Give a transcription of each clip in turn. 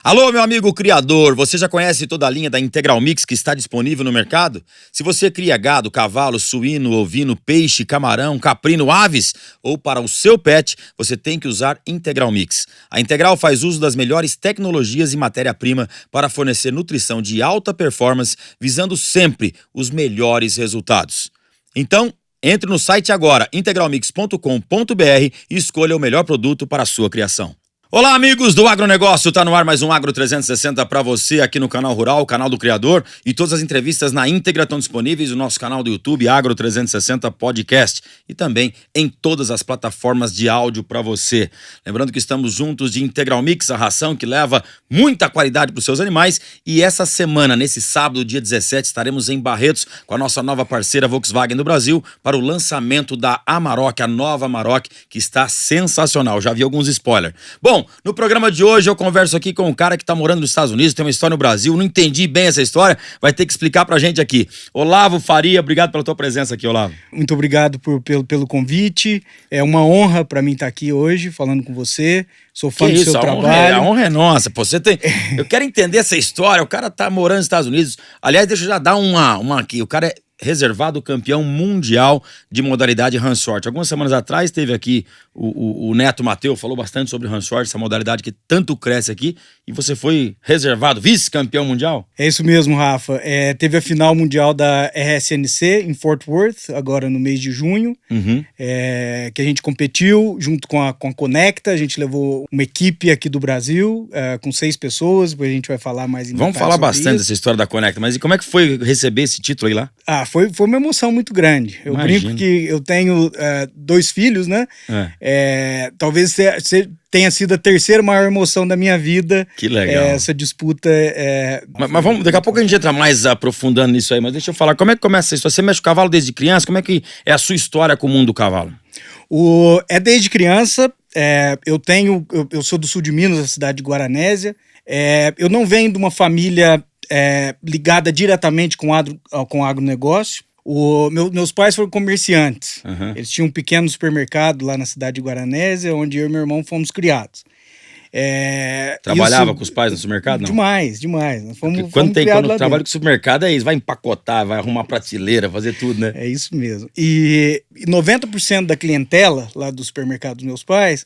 Alô, meu amigo criador, você já conhece toda a linha da Integral Mix que está disponível no mercado? Se você cria gado, cavalo, suíno, ovino, peixe, camarão, caprino, aves ou para o seu pet, você tem que usar Integral Mix. A Integral faz uso das melhores tecnologias e matéria-prima para fornecer nutrição de alta performance, visando sempre os melhores resultados. Então, entre no site agora, integralmix.com.br e escolha o melhor produto para a sua criação. Olá, amigos do Agronegócio, tá no ar mais um Agro 360 para você aqui no Canal Rural, o canal do Criador, e todas as entrevistas na íntegra estão disponíveis no nosso canal do YouTube, Agro 360 Podcast, e também em todas as plataformas de áudio para você. Lembrando que estamos juntos de Integral Mix, a ração que leva muita qualidade para os seus animais, e essa semana, nesse sábado, dia 17, estaremos em Barretos com a nossa nova parceira Volkswagen do Brasil para o lançamento da Amarok, a nova Amarok, que está sensacional, já vi alguns spoilers. Bom, no programa de hoje eu converso aqui com um cara que tá morando nos Estados Unidos, tem uma história no Brasil, não entendi bem essa história, vai ter que explicar pra gente aqui. Olavo Faria, obrigado pela tua presença aqui, Olavo. Muito obrigado pelo convite, é uma honra pra mim estar aqui hoje falando com você, sou fã do seu trabalho. A honra é nossa, pô, você tem... Eu quero entender essa história, o cara tá morando nos Estados Unidos, aliás, deixa eu já dar uma aqui, o cara é reservado campeão mundial de modalidade Hanshort. Algumas semanas atrás teve aqui o Neto Mateu, falou bastante sobre Hanshort, essa modalidade que tanto cresce aqui, e você foi reservado, vice-campeão mundial? É isso mesmo, Rafa. Teve a final mundial da RSNC em Fort Worth, agora no mês de junho, que a gente competiu junto com a Conecta, a gente levou uma equipe aqui do Brasil, com 6 pessoas, depois a gente vai falar mais em Vamos falar bastante dessa história da Conecta, mas e como é que foi receber esse título aí lá? Foi uma emoção muito grande. Eu brinco que eu tenho 2 filhos, né? Talvez tenha sido a terceira maior emoção da minha vida. Que legal. Essa disputa. Mas vamos, daqui a pouco a gente entra mais aprofundando nisso aí, mas deixa eu falar, como é que começa essa história? Você mexe com cavalo desde criança? Como é que é a sua história com o mundo do cavalo? Desde criança. Eu sou do sul de Minas, da cidade de Guaranésia. Eu não venho de uma família ligada diretamente com o agronegócio. Meus pais foram comerciantes. Eles tinham um pequeno supermercado lá na cidade de Guaranésia, onde eu e meu irmão fomos criados. Trabalhava com os pais no supermercado? Não? Demais. Nós quando trabalha com o supermercado é isso, vai empacotar, vai arrumar prateleira, fazer tudo, né? É isso mesmo. E 90% da clientela lá do supermercado dos meus pais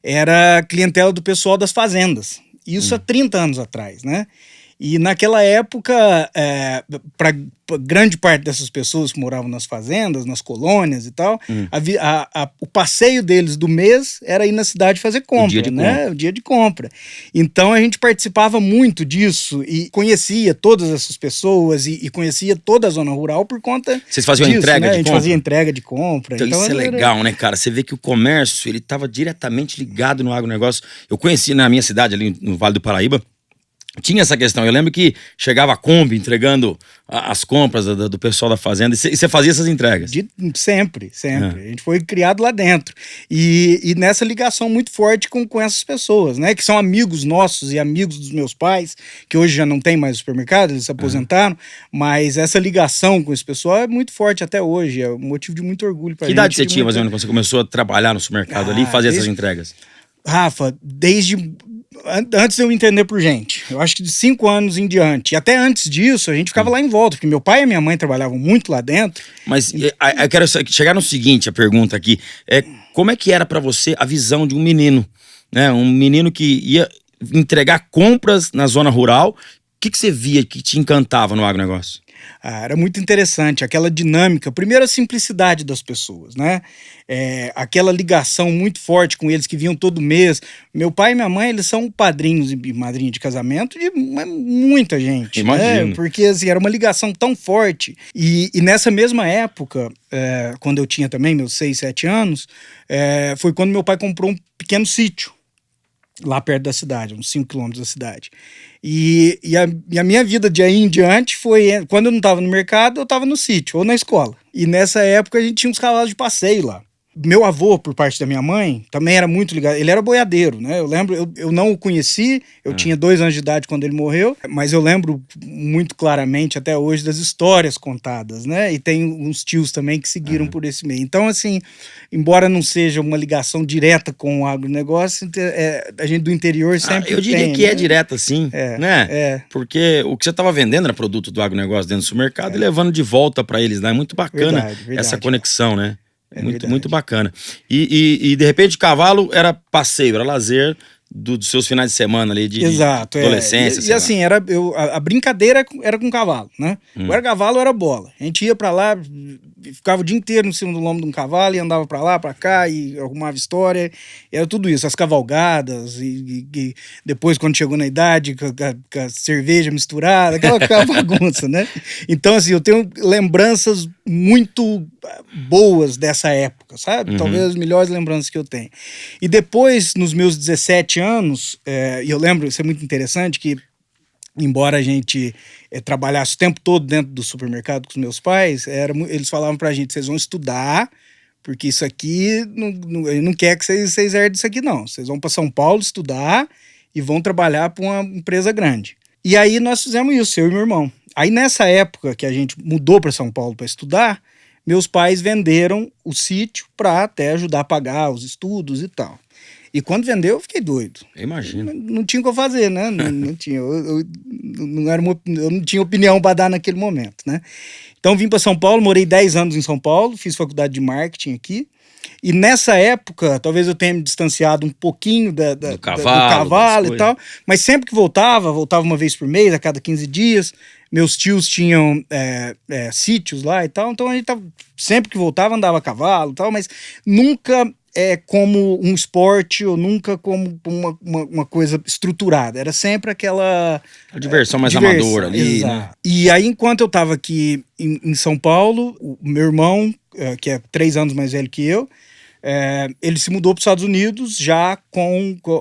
era clientela do pessoal das fazendas. Isso há 30 anos atrás, né? E naquela época, para grande parte dessas pessoas que moravam nas fazendas, nas colônias e tal, o passeio deles do mês era ir na cidade fazer compra, o dia de compra. Então a gente participava muito disso e conhecia todas essas pessoas e conhecia toda a zona rural por conta Vocês faziam disso, entrega de compra? A gente fazia entrega de compra. Então isso é legal, né, cara? Você vê que o comércio, ele estava diretamente ligado no agronegócio. Eu conheci na minha cidade, ali no Vale do Paraíba, tinha essa questão. Eu lembro que chegava a Kombi entregando as compras do pessoal da fazenda e você fazia essas entregas? Sempre. A gente foi criado lá dentro. E nessa ligação muito forte com essas pessoas, né? Que são amigos nossos e amigos dos meus pais, que hoje já não tem mais supermercado, eles se aposentaram, mas essa ligação com esse pessoal é muito forte até hoje. É um motivo de muito orgulho pra gente. Que idade você tinha, mais ou menos, quando você começou a trabalhar no supermercado ali e fazer essas entregas? Rafa, antes de eu entender por gente, eu acho que de 5 anos em diante, e até antes disso a gente ficava lá em volta, porque meu pai e minha mãe trabalhavam muito lá dentro. Mas eu quero chegar no seguinte, a pergunta aqui, como é que era pra você a visão de um menino, né? Um menino que ia entregar compras na zona rural, o que você via que te encantava no agronegócio? Era muito interessante, aquela dinâmica, primeiro a simplicidade das pessoas, né? Aquela ligação muito forte com eles que vinham todo mês. Meu pai e minha mãe, eles são padrinhos e madrinhas de casamento de muita gente. Imagino. Né? Porque assim, era uma ligação tão forte. E nessa mesma época, quando eu tinha também meus 6, 7 anos, foi quando meu pai comprou um pequeno sítio lá perto da cidade, uns 5 quilômetros da cidade. E a minha vida de aí em diante foi, quando eu não estava no mercado, eu estava no sítio ou na escola. E nessa época a gente tinha uns cavalos de passeio lá. Meu avô, por parte da minha mãe, também era muito ligado. Ele era boiadeiro, né? Eu lembro, eu não o conheci, eu tinha 2 anos de idade quando ele morreu, mas eu lembro muito claramente até hoje das histórias contadas, né? E tem uns tios também que seguiram por esse meio. Então, assim, embora não seja uma ligação direta com o agronegócio, a gente do interior sempre eu diria tem, que né? é direta, sim, né? É. Porque o que você estava vendendo era produto do agronegócio dentro do supermercado e levando de volta para eles, né? É muito bacana Verdade, essa conexão, né? Muito, verdade. muito bacana. E de repente, cavalo era passeio, era lazer dos seus finais de semana ali, de Exato, adolescência, E sei lá. assim, a brincadeira era com cavalo, né? Ou era cavalo ou era bola. A gente ia pra lá, ficava o dia inteiro em cima do lombo de um cavalo e andava pra lá, pra cá e arrumava história. Era tudo isso, as cavalgadas e depois quando chegou na idade, com a cerveja misturada, aquela bagunça, né? Então assim, eu tenho lembranças muito boas dessa época, sabe? Talvez as melhores lembranças que eu tenho. E depois, nos meus 17 anos, e eu lembro, isso é muito interessante, que embora a gente trabalhasse o tempo todo dentro do supermercado com os meus pais, eles falavam pra gente, vocês vão estudar, porque isso aqui, ele não quer que vocês herdem isso aqui não. Vocês vão para São Paulo estudar e vão trabalhar para uma empresa grande. E aí nós fizemos isso, eu e meu irmão. Aí nessa época que a gente mudou para São Paulo para estudar, meus pais venderam o sítio para até ajudar a pagar os estudos e tal. E quando vendeu, eu fiquei doido. Eu imagino. Não tinha o que eu fazer, né? Não tinha. Eu não tinha opinião para dar naquele momento, né? Então vim para São Paulo, morei 10 anos em São Paulo, fiz faculdade de marketing aqui. E nessa época, talvez eu tenha me distanciado um pouquinho do cavalo e tal, mas sempre que voltava uma vez por mês, a cada 15 dias. Meus tios tinham sítios lá e tal, então a gente sempre que voltava andava a cavalo e tal, mas nunca como um esporte ou nunca como uma coisa estruturada. Era sempre aquela a diversão mais amadora ali, exato. né? E aí, enquanto eu estava aqui em São Paulo, o meu irmão, que é 3 anos mais velho que eu, ele se mudou para os Estados Unidos já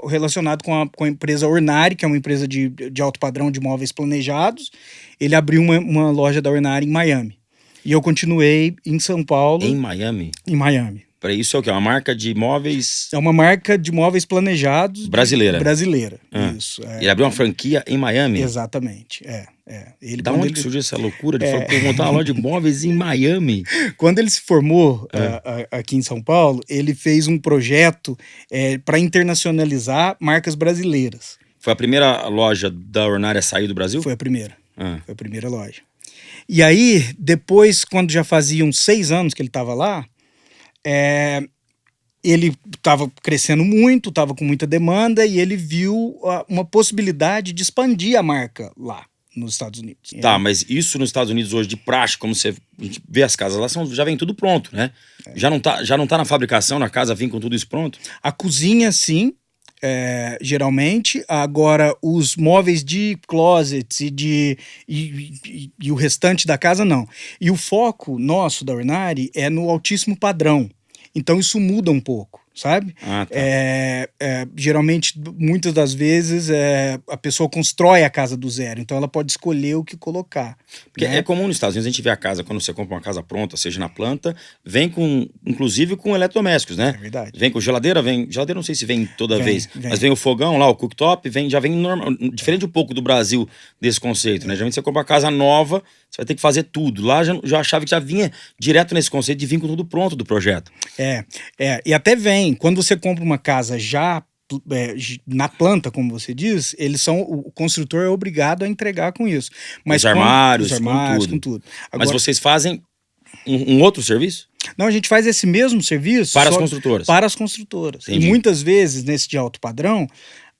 relacionado com a empresa Ornari, que é uma empresa de alto padrão de móveis planejados. Ele abriu uma loja da Ornari em Miami. E eu continuei em São Paulo. Em Miami? Em Miami. Para isso é o quê? Uma marca de móveis... É uma marca de móveis planejados. Brasileira. Brasileira, isso. Ele abriu uma franquia em Miami? Exatamente, Da onde que surgiu essa loucura de montar uma loja de móveis em Miami? Quando ele se formou aqui em São Paulo, ele fez um projeto para internacionalizar marcas brasileiras. Foi a primeira loja da Ornari a sair do Brasil? Foi a primeira. Foi a primeira loja. E aí, depois, quando já faziam 6 anos que ele estava lá, ele estava crescendo muito, estava com muita demanda e ele viu uma possibilidade de expandir a marca lá nos Estados Unidos. Tá, mas isso nos Estados Unidos hoje de praxe, como a gente vê as casas lá, já vem tudo pronto, né? Já não tá na fabricação, na casa, vem com tudo isso pronto? A cozinha, sim. Geralmente, agora os móveis de closets e o restante da casa não. E o foco nosso da Ornari é no altíssimo padrão. Então isso muda um pouco, sabe? Ah, tá. Geralmente, muitas das vezes, a pessoa constrói a casa do zero, então ela pode escolher o que colocar. Porque né? é comum nos Estados Unidos a gente ver a casa, quando você compra uma casa pronta, seja na planta, vem inclusive com eletrodomésticos, né? É verdade. Vem com geladeira, geladeira não sei se vem toda vez, mas vem o fogão lá, o cooktop, já vem normal, diferente um pouco do Brasil desse conceito, né? Geralmente você compra uma casa nova, você vai ter que fazer tudo. Lá já achava que já vinha direto nesse conceito de vir com tudo pronto do projeto. E até vem, quando você compra uma casa já na planta, como você diz, o construtor é obrigado a entregar com isso. Mas os armários, com tudo. Mas Agora, vocês fazem um outro serviço? Não, a gente faz esse mesmo serviço para as construtoras. Para as construtoras. Entendi. E muitas vezes, nesse de alto padrão,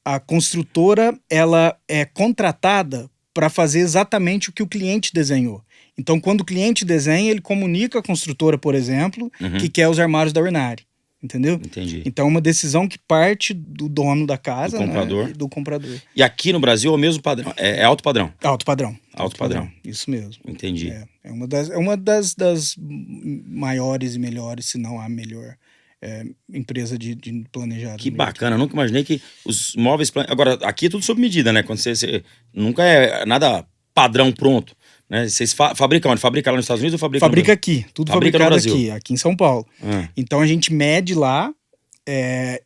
a construtora ela é contratada para fazer exatamente o que o cliente desenhou. Então, quando o cliente desenha, ele comunica à construtora, por exemplo, que quer os armários da Ornari. Entendeu? Entendi. Então é uma decisão que parte do dono da casa, do comprador. Né? Do comprador. E aqui no Brasil é o mesmo padrão? É alto padrão? Alto padrão. Alto padrão. Isso mesmo. Entendi. É uma das maiores e melhores, se não a melhor empresa de planejado. Que bacana, eu nunca imaginei que os móveis... Agora, aqui é tudo sob medida, né? Quando você nunca é nada padrão pronto. né? Vocês fabricam onde? Fabrica lá nos Estados Unidos ou fabrica Fabrica aqui, tudo Fabrica no fabricado Brasil. aqui em São Paulo. Então a gente mede lá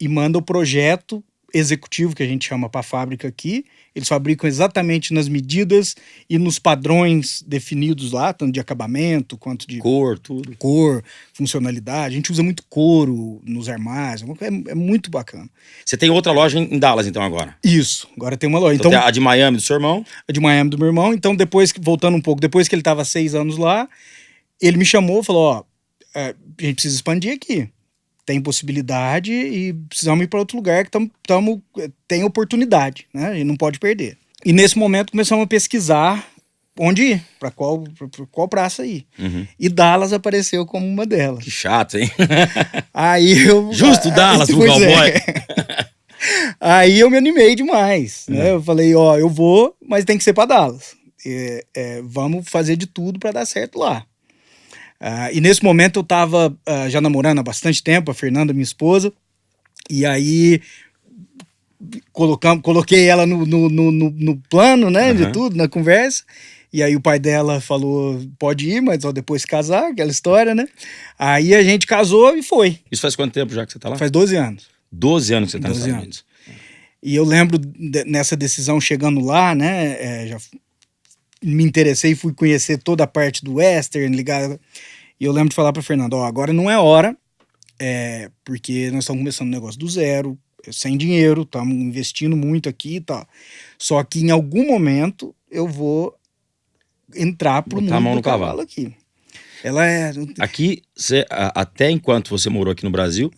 e manda o projeto executivo, que a gente chama para a fábrica aqui. Eles fabricam exatamente nas medidas e nos padrões definidos lá, tanto de acabamento quanto de cor, tudo. Cor, funcionalidade. A gente usa muito couro nos armários, é muito bacana. Você tem outra loja em Dallas, então, agora? Isso, agora tem uma loja. Então tem a de Miami do seu irmão? A de Miami do meu irmão. Então, voltando um pouco, depois que ele estava 6 anos lá, ele me chamou e falou, ó, a gente precisa expandir aqui. Tem possibilidade e precisamos ir para outro lugar que tem oportunidade, né? A gente não pode perder. E nesse momento começamos a pesquisar onde ir, para qual praça ir. E Dallas apareceu como uma delas. Que chato, hein? Aí eu... Justo Dallas, um cowboy. Aí eu me animei demais, né? Eu falei, ó, eu vou, mas tem que ser para Dallas. Vamos fazer de tudo para dar certo lá. E nesse momento eu tava já namorando há bastante tempo, a Fernanda, minha esposa, e aí coloquei ela no plano, né, de tudo, na conversa, e aí o pai dela falou, pode ir, mas só depois que casar, aquela história, né? Aí a gente casou e foi. Isso faz quanto tempo já que você tá lá? Faz 12 anos. 12 anos que você tá nos Estados Unidos. E eu lembro nessa decisão chegando lá, né, já me interessei e fui conhecer toda a parte do Western, ligado. E eu lembro de falar pra Fernanda, ó, agora não é hora, porque nós estamos começando um negócio do zero, sem dinheiro, estamos investindo muito aqui e tal. Só que em algum momento eu vou entrar pro mundo do cavalo aqui. Aqui, até enquanto você morou aqui no Brasil,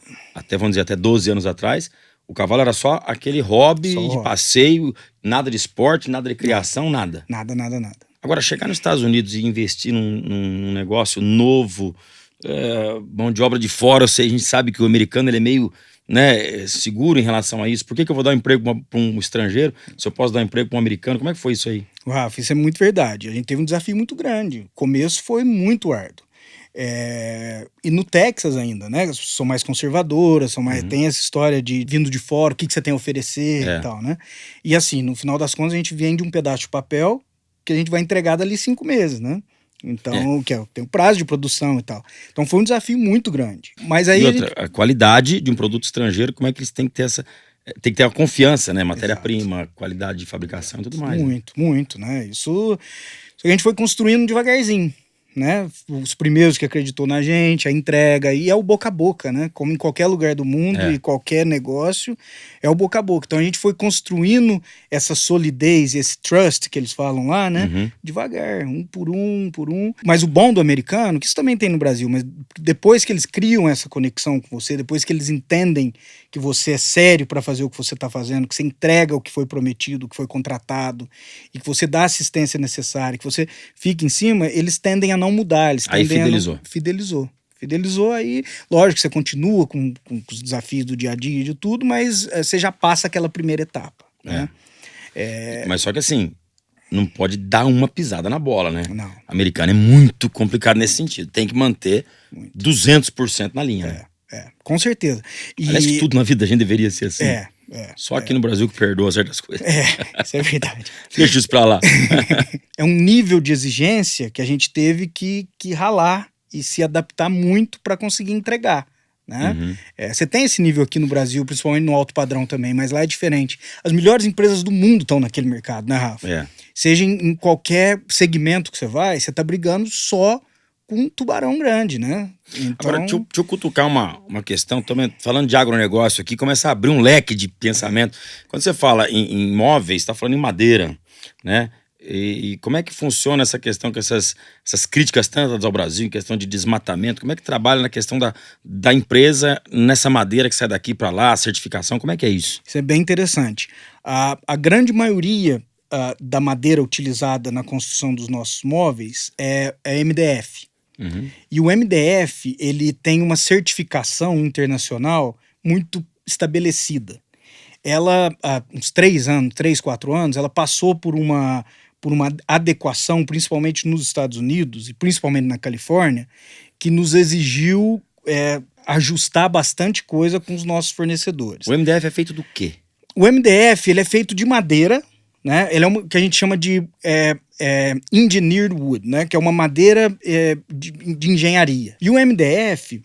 vamos dizer, até 12 anos atrás, o cavalo era só aquele hobby de passeio, nada de esporte, nada de criação, nada. Nada. Agora, chegar nos Estados Unidos e investir num negócio novo, mão de obra de fora, a gente sabe que o americano ele é meio, né, seguro em relação a isso. Por que eu vou dar um emprego para um estrangeiro se eu posso dar um emprego para um americano? Como é que foi isso aí? Rafa, isso é muito verdade. A gente teve um desafio muito grande. O começo foi muito árduo. E no Texas ainda, né? As pessoas são mais conservadoras, tem essa história de vindo de fora, o que você tem a oferecer e tal, né? E assim, no final das contas, a gente vende um pedaço de papel que a gente vai entregar dali 5 meses, né? Então, tem um prazo de produção e tal. Então foi um desafio muito grande. Mas aí a qualidade de um produto estrangeiro, como é que eles têm que ter tem que ter a confiança, né? Matéria-prima, qualidade de fabricação e tudo mais. Muito, né? Isso a gente foi construindo devagarzinho, né? Os primeiros que acreditou na gente, a entrega, e é o boca a boca, né? Como em qualquer lugar do mundo e qualquer negócio, é o boca a boca. Então a gente foi construindo essa solidez, esse trust que eles falam lá, né? Devagar, um por um. Mas o bom do americano, que isso também tem no Brasil, mas depois que eles criam essa conexão com você, depois que eles entendem que você é sério para fazer o que você está fazendo, que você entrega o que foi prometido, o que foi contratado, e que você dá a assistência necessária, que você fica em cima, eles tendem a não mudar. Aí Fidelizou, aí lógico que você continua com os desafios do dia a dia e de tudo, mas você já passa aquela primeira etapa, né? Mas só que assim, não pode dar uma pisada na bola, né? Não. Americano é muito complicado nesse sentido. Tem que manter 200% na linha, né? Com certeza. Aliás, que tudo na vida da gente deveria ser assim. Só aqui no Brasil que perdoa certas coisas. Isso é verdade. Deixa isso pra lá. É um nível de exigência que a gente teve que ralar e se adaptar muito para conseguir entregar, né? Você tem esse nível aqui no Brasil, principalmente no alto padrão também, mas lá é diferente. As melhores empresas do mundo estão naquele mercado, né, Rafa? Seja em qualquer segmento que você vai, você tá brigando só com um tubarão grande, né? Então... Agora, deixa eu cutucar uma questão, também falando de agronegócio aqui, começa a abrir um leque de pensamento. Quando você fala em imóveis, está falando em madeira, né? E como é que funciona essa questão com essas críticas tantas ao Brasil, em questão de desmatamento? Como é que trabalha na questão da empresa nessa madeira que sai daqui para lá, a certificação? Como é que é isso? Isso é bem interessante. A grande maioria da madeira utilizada na construção dos nossos móveis é MDF. E o MDF, ele tem uma certificação internacional muito estabelecida. Ela, há uns 3, 4 anos, ela passou por uma adequação, principalmente nos Estados Unidos e principalmente na Califórnia, que nos exigiu ajustar bastante coisa com os nossos fornecedores. O MDF é feito do quê? O MDF, ele é feito de madeira, né? Ele é que a gente chama de engineered wood, né? Que é uma madeira de engenharia. E o MDF,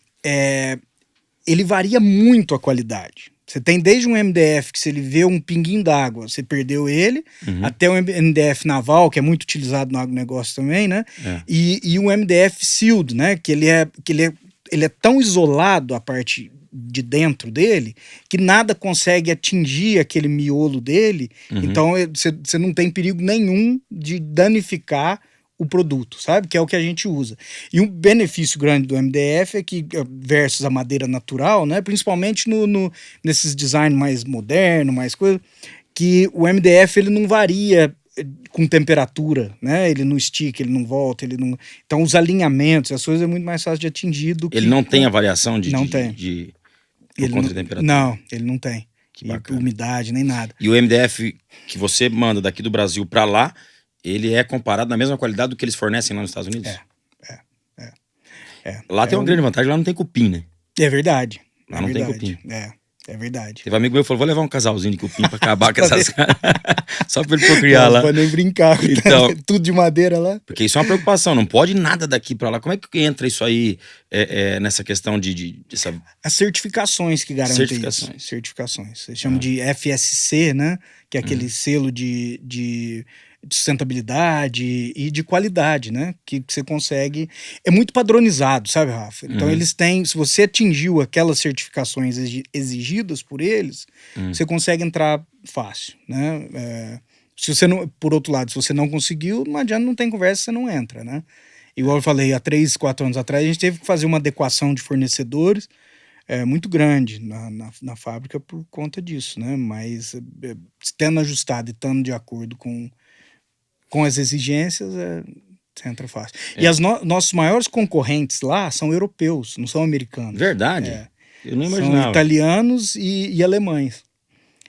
ele varia muito a qualidade. Você tem desde um MDF que se ele vê um pinguinho d'água, você perdeu ele, até o MDF naval, que é muito utilizado no agronegócio também, né? E o MDF sealed, né? Que ele é tão isolado a parte de dentro dele que nada consegue atingir aquele miolo dele. Então você não tem perigo nenhum de danificar o produto, sabe? Que é o que a gente usa. E um benefício grande do MDF é que, versus a madeira natural, né? Principalmente nesses designs mais modernos, mais coisa, que o MDF ele não varia com temperatura, né? Ele não estica, ele não volta, ele não... Então os alinhamentos, as coisas é muito mais fácil de atingir do que... Ele não tem a variação Não tem. por conta da temperatura? Não, ele não tem. Que bacana. Umidade, nem nada. E o MDF que você manda daqui do Brasil para lá, ele é comparado na mesma qualidade do que eles fornecem lá nos Estados Unidos? Lá tem uma grande vantagem, lá não tem cupim, né? É verdade. Lá não tem cupim. É verdade. Teve um amigo meu que falou, vou levar um casalzinho de cupim pra acabar com essas... Só pra ele procriar lá. Não pode nem brincar. Então, tudo de madeira lá. Porque isso é uma preocupação, não pode nada daqui pra lá. Como é que entra isso aí nessa questão de As certificações que garantem certificações. isso. Certificações. Você chama de FSC, né? Que é aquele selo de sustentabilidade e de qualidade, né? Que você consegue... É muito padronizado, sabe, Rafa? Então eles têm... Se você atingiu aquelas certificações exigidas por eles, você consegue entrar fácil, né? Se você não, por outro lado, se você não conseguiu, não adianta, não tem conversa, você não entra, né? Igual eu falei, há 3, 4 anos atrás, a gente teve que fazer uma adequação de fornecedores muito grande na fábrica por conta disso, né? Mas estando ajustado e estando de acordo com as exigências, você entra fácil. E nossos maiores concorrentes lá são europeus, não são americanos. Verdade? Eu não imaginava. São italianos e alemães.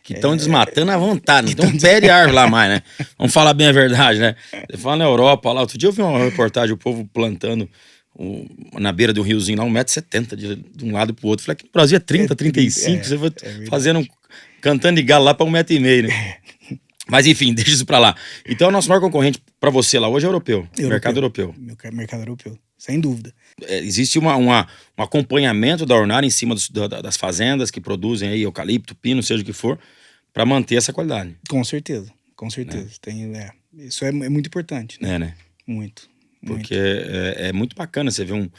Que estão desmatando à vontade, não tem um pé de árvore lá mais, né? Vamos falar bem a verdade, né? Você fala na Europa lá, outro dia eu vi uma reportagem, o povo plantando na beira de um riozinho lá, 1,70 m de um lado pro outro. Falei, aqui no Brasil é 30, 35, você vai fazendo, cantando de galo lá pra 1,5 m, né? Mas enfim, deixa isso pra lá. Então o nosso maior concorrente pra você lá hoje é europeu. Mercado europeu. Mercado europeu, sem dúvida. Existe um acompanhamento da Ornara em cima das fazendas que produzem aí eucalipto, pino, seja o que for, para manter essa qualidade. Com certeza, com certeza. Isso é muito importante. Né? Né? Muito. Porque é muito bacana você ver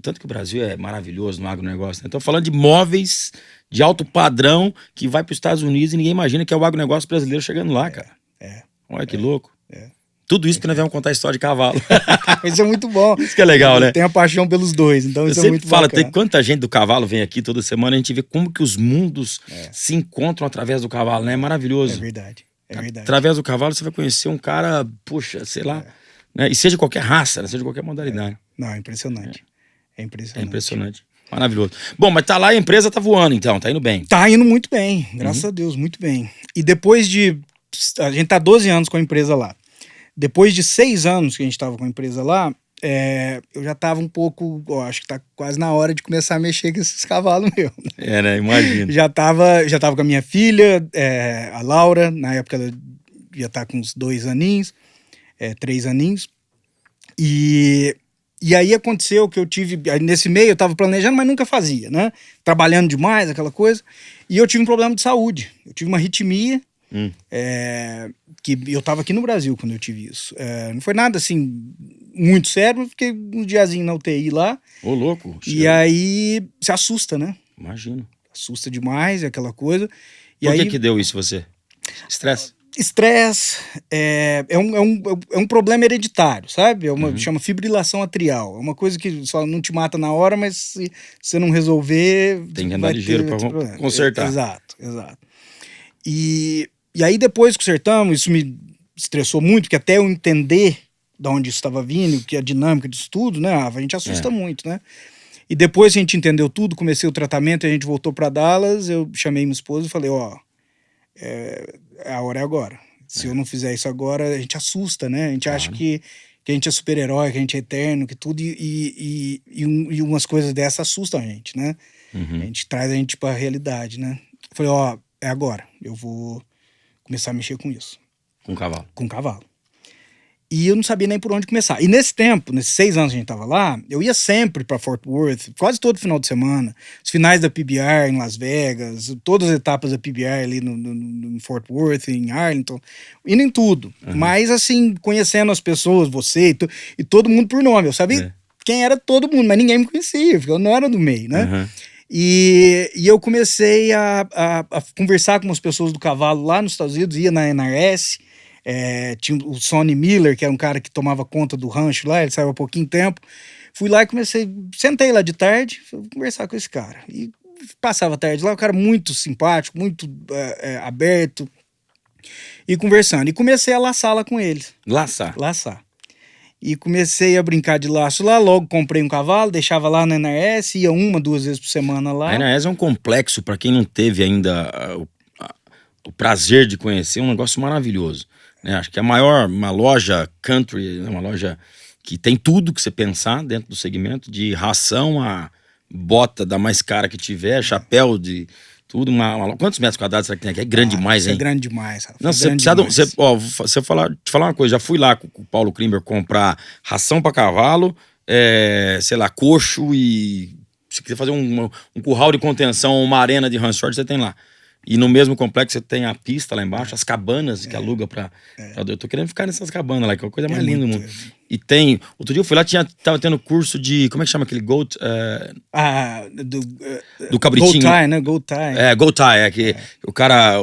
tanto que o Brasil é maravilhoso no agronegócio. Né? Então, falando de móveis de alto padrão que vai para os Estados Unidos e ninguém imagina que é o agronegócio brasileiro chegando lá, cara. Olha que louco. Tudo isso porque nós vamos contar a história de cavalo. Isso é muito bom. Isso que é legal, né? Tem a paixão pelos dois, então isso é muito fala, bacana. tem quanta gente do cavalo vem aqui toda semana, a gente vê como que os mundos se encontram através do cavalo, né? É maravilhoso. É verdade. Através do cavalo você vai conhecer um cara, poxa, sei lá, né? E seja qualquer raça, né? Seja qualquer modalidade. Não, é impressionante. É impressionante. É impressionante. Maravilhoso. Bom, mas tá lá, a empresa tá voando então, tá indo bem. Tá indo muito bem, graças a Deus, muito bem. E depois a gente tá 12 anos com a empresa lá. Depois de 6 anos que a gente tava com a empresa lá, eu já tava um pouco, acho que tá quase na hora de começar a mexer com esses cavalos meus. Né? Imagino. Já tava com a minha filha, a Laura, na época ela já tá com uns 2 aninhos, 3 aninhos. E aí aconteceu que eu tive, nesse meio eu tava planejando, mas nunca fazia, né? Trabalhando demais, aquela coisa. E eu tive um problema de saúde. Eu tive uma arritmia, que eu tava aqui no Brasil quando eu tive isso. Não foi nada assim muito sério, mas fiquei um diazinho na UTI lá. Ô, louco. E aí se assusta, né? Imagino. Assusta demais, aquela coisa. E Por aí, que deu isso você? Estresse? Estresse é um problema hereditário, sabe? Chama fibrilação atrial. É uma coisa que só não te mata na hora, mas se você não resolver... Tem que andar ligeiro para consertar. Exato. E aí depois que consertamos, isso me estressou muito, porque até eu entender de onde isso estava vindo, que a dinâmica disso tudo, né? A gente assusta muito, né? E depois que a gente entendeu tudo, comecei o tratamento e a gente voltou para Dallas, eu chamei minha esposa e falei, a hora é agora. Se eu não fizer isso agora, a gente assusta, né? A gente acha que a gente é super-herói, que a gente é eterno, que tudo, e umas coisas dessas assustam a gente, né? A gente traz a gente pra realidade, né? Eu falei, é agora. Eu vou começar a mexer com isso. Com cavalo? Com cavalo. E eu não sabia nem por onde começar. E nesse tempo, nesses 6 anos que a gente tava lá, eu ia sempre para Fort Worth, quase todo final de semana. Os finais da PBR em Las Vegas, todas as etapas da PBR ali no Fort Worth, em Arlington, indo em tudo. Mas assim, conhecendo as pessoas, você e todo mundo por nome. Eu sabia quem era todo mundo, mas ninguém me conhecia, porque eu não era do meio, né? E eu comecei a conversar com as pessoas do cavalo lá nos Estados Unidos, ia na NRS. Tinha o Sonny Miller, que era um cara que tomava conta do rancho lá, ele saiu há pouquinho tempo. Fui lá e sentei lá de tarde, fui conversar com esse cara. E passava a tarde lá, um cara muito simpático, muito aberto, e conversando. E comecei a laçar lá com eles. Laçar? Laçar. E comecei a brincar de laço lá, logo comprei um cavalo, deixava lá na NRS, ia 1, 2 vezes por semana lá. A NRS é um complexo, para quem não teve ainda o prazer de conhecer, um negócio maravilhoso. Acho que é uma loja country, uma loja que tem tudo que você pensar dentro do segmento, de ração a bota da mais cara que tiver, chapéu de tudo. Quantos metros quadrados será que tem aqui? É grande demais, hein? É grande demais, Rafa. Não, você precisa. Te falar uma coisa, já fui lá com o Paulo Klimber comprar ração para cavalo, sei lá, coxo e. Se quiser fazer um curral de contenção, uma arena de ranch short, você tem lá. E no mesmo complexo você tem a pista lá embaixo, as cabanas que aluga pra. Eu tô querendo ficar nessas cabanas lá, que é a coisa mais linda do mundo. E tem. Outro dia eu fui lá, tava tendo curso de. Como é que chama aquele goat? Do cabritinho. Goat tie, né? Goat tie. Goat tie, que o cara.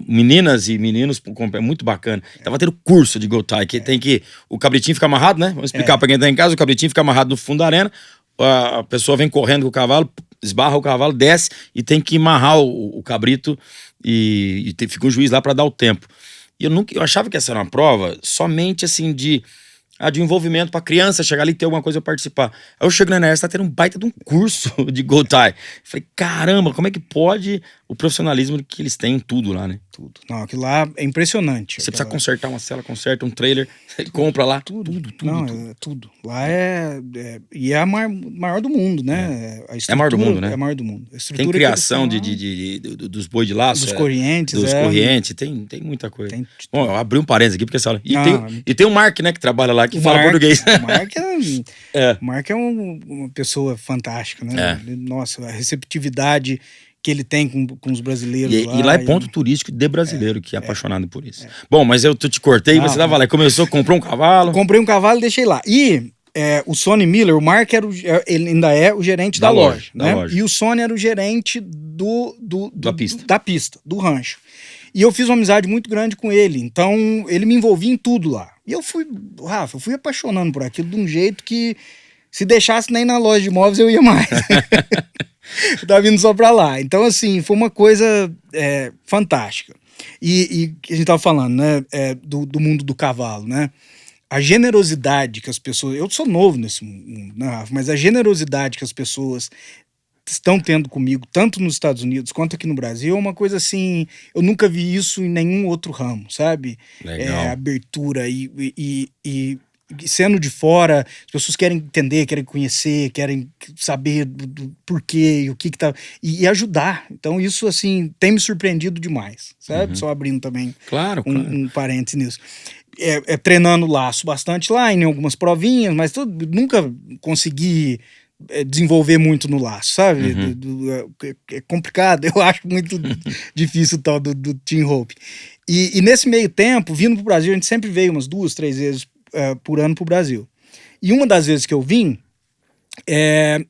Meninas e meninos, é muito bacana. Tava tendo curso de goat tie, que tem que. O cabritinho fica amarrado, né? Vamos explicar pra quem tá em casa: o cabritinho fica amarrado no fundo da arena, a pessoa vem correndo com o cavalo, esbarra o cavalo, desce e tem que amarrar o cabrito e fica um juiz lá para dar o tempo. E eu achava que essa era uma prova somente assim de envolvimento pra criança chegar ali e ter alguma coisa pra participar. Aí eu chego na NRS, tá tendo um baita de um curso de Goat Tie. Falei, caramba, como é que pode o profissionalismo que eles têm em tudo lá, né? Tudo. Não, aquilo lá é impressionante. Você precisa consertar uma cela, conserta um trailer, ele compra lá. Tudo. Não, tudo. Tudo. Lá e é a maior do mundo, né? É a maior do mundo, né? É a maior do mundo. Tem criação dos boi de laço. Dos corrientes. Dos corrientes, tem muita coisa. Bom, eu abri um parênteses aqui, porque essa hora. E tem o Mark, né, que trabalha lá, que fala português. O Mark é uma pessoa fantástica, né? Nossa, a receptividade que ele tem com os brasileiros lá. E lá é ponto turístico de brasileiro, que é apaixonado por isso. Bom, mas eu te cortei, você tava lá, começou, comprou um cavalo. Comprei um cavalo e deixei lá. E o Sonny Miller, o Mark ele ainda é o gerente da loja, né? E o Sonny era o gerente da pista, do rancho. E eu fiz uma amizade muito grande com ele, então ele me envolvia em tudo lá. E eu fui apaixonando por aquilo de um jeito que, se deixasse nem na loja de imóveis, eu ia mais. Eu tava vindo só pra lá. Então, assim, foi uma coisa fantástica. E a gente tava falando, né, do mundo do cavalo, né? A generosidade que as pessoas... Eu sou novo nesse mundo, né, Rafa? Mas a generosidade que as pessoas estão tendo comigo, tanto nos Estados Unidos quanto aqui no Brasil, é uma coisa assim... Eu nunca vi isso em nenhum outro ramo, sabe? Legal. Abertura e sendo de fora, as pessoas querem entender, querem conhecer, querem saber do porquê e o que tá... E ajudar. Então isso, assim, tem me surpreendido demais, sabe? Só abrindo também um parênteses nisso. Treinando laço bastante lá, em algumas provinhas, mas nunca consegui desenvolver muito no laço, sabe? É complicado, eu acho muito difícil o tal do Team Hope. E nesse meio tempo, vindo pro Brasil, a gente sempre veio umas 2, 3 vezes por ano pro Brasil. E uma das vezes que eu vim,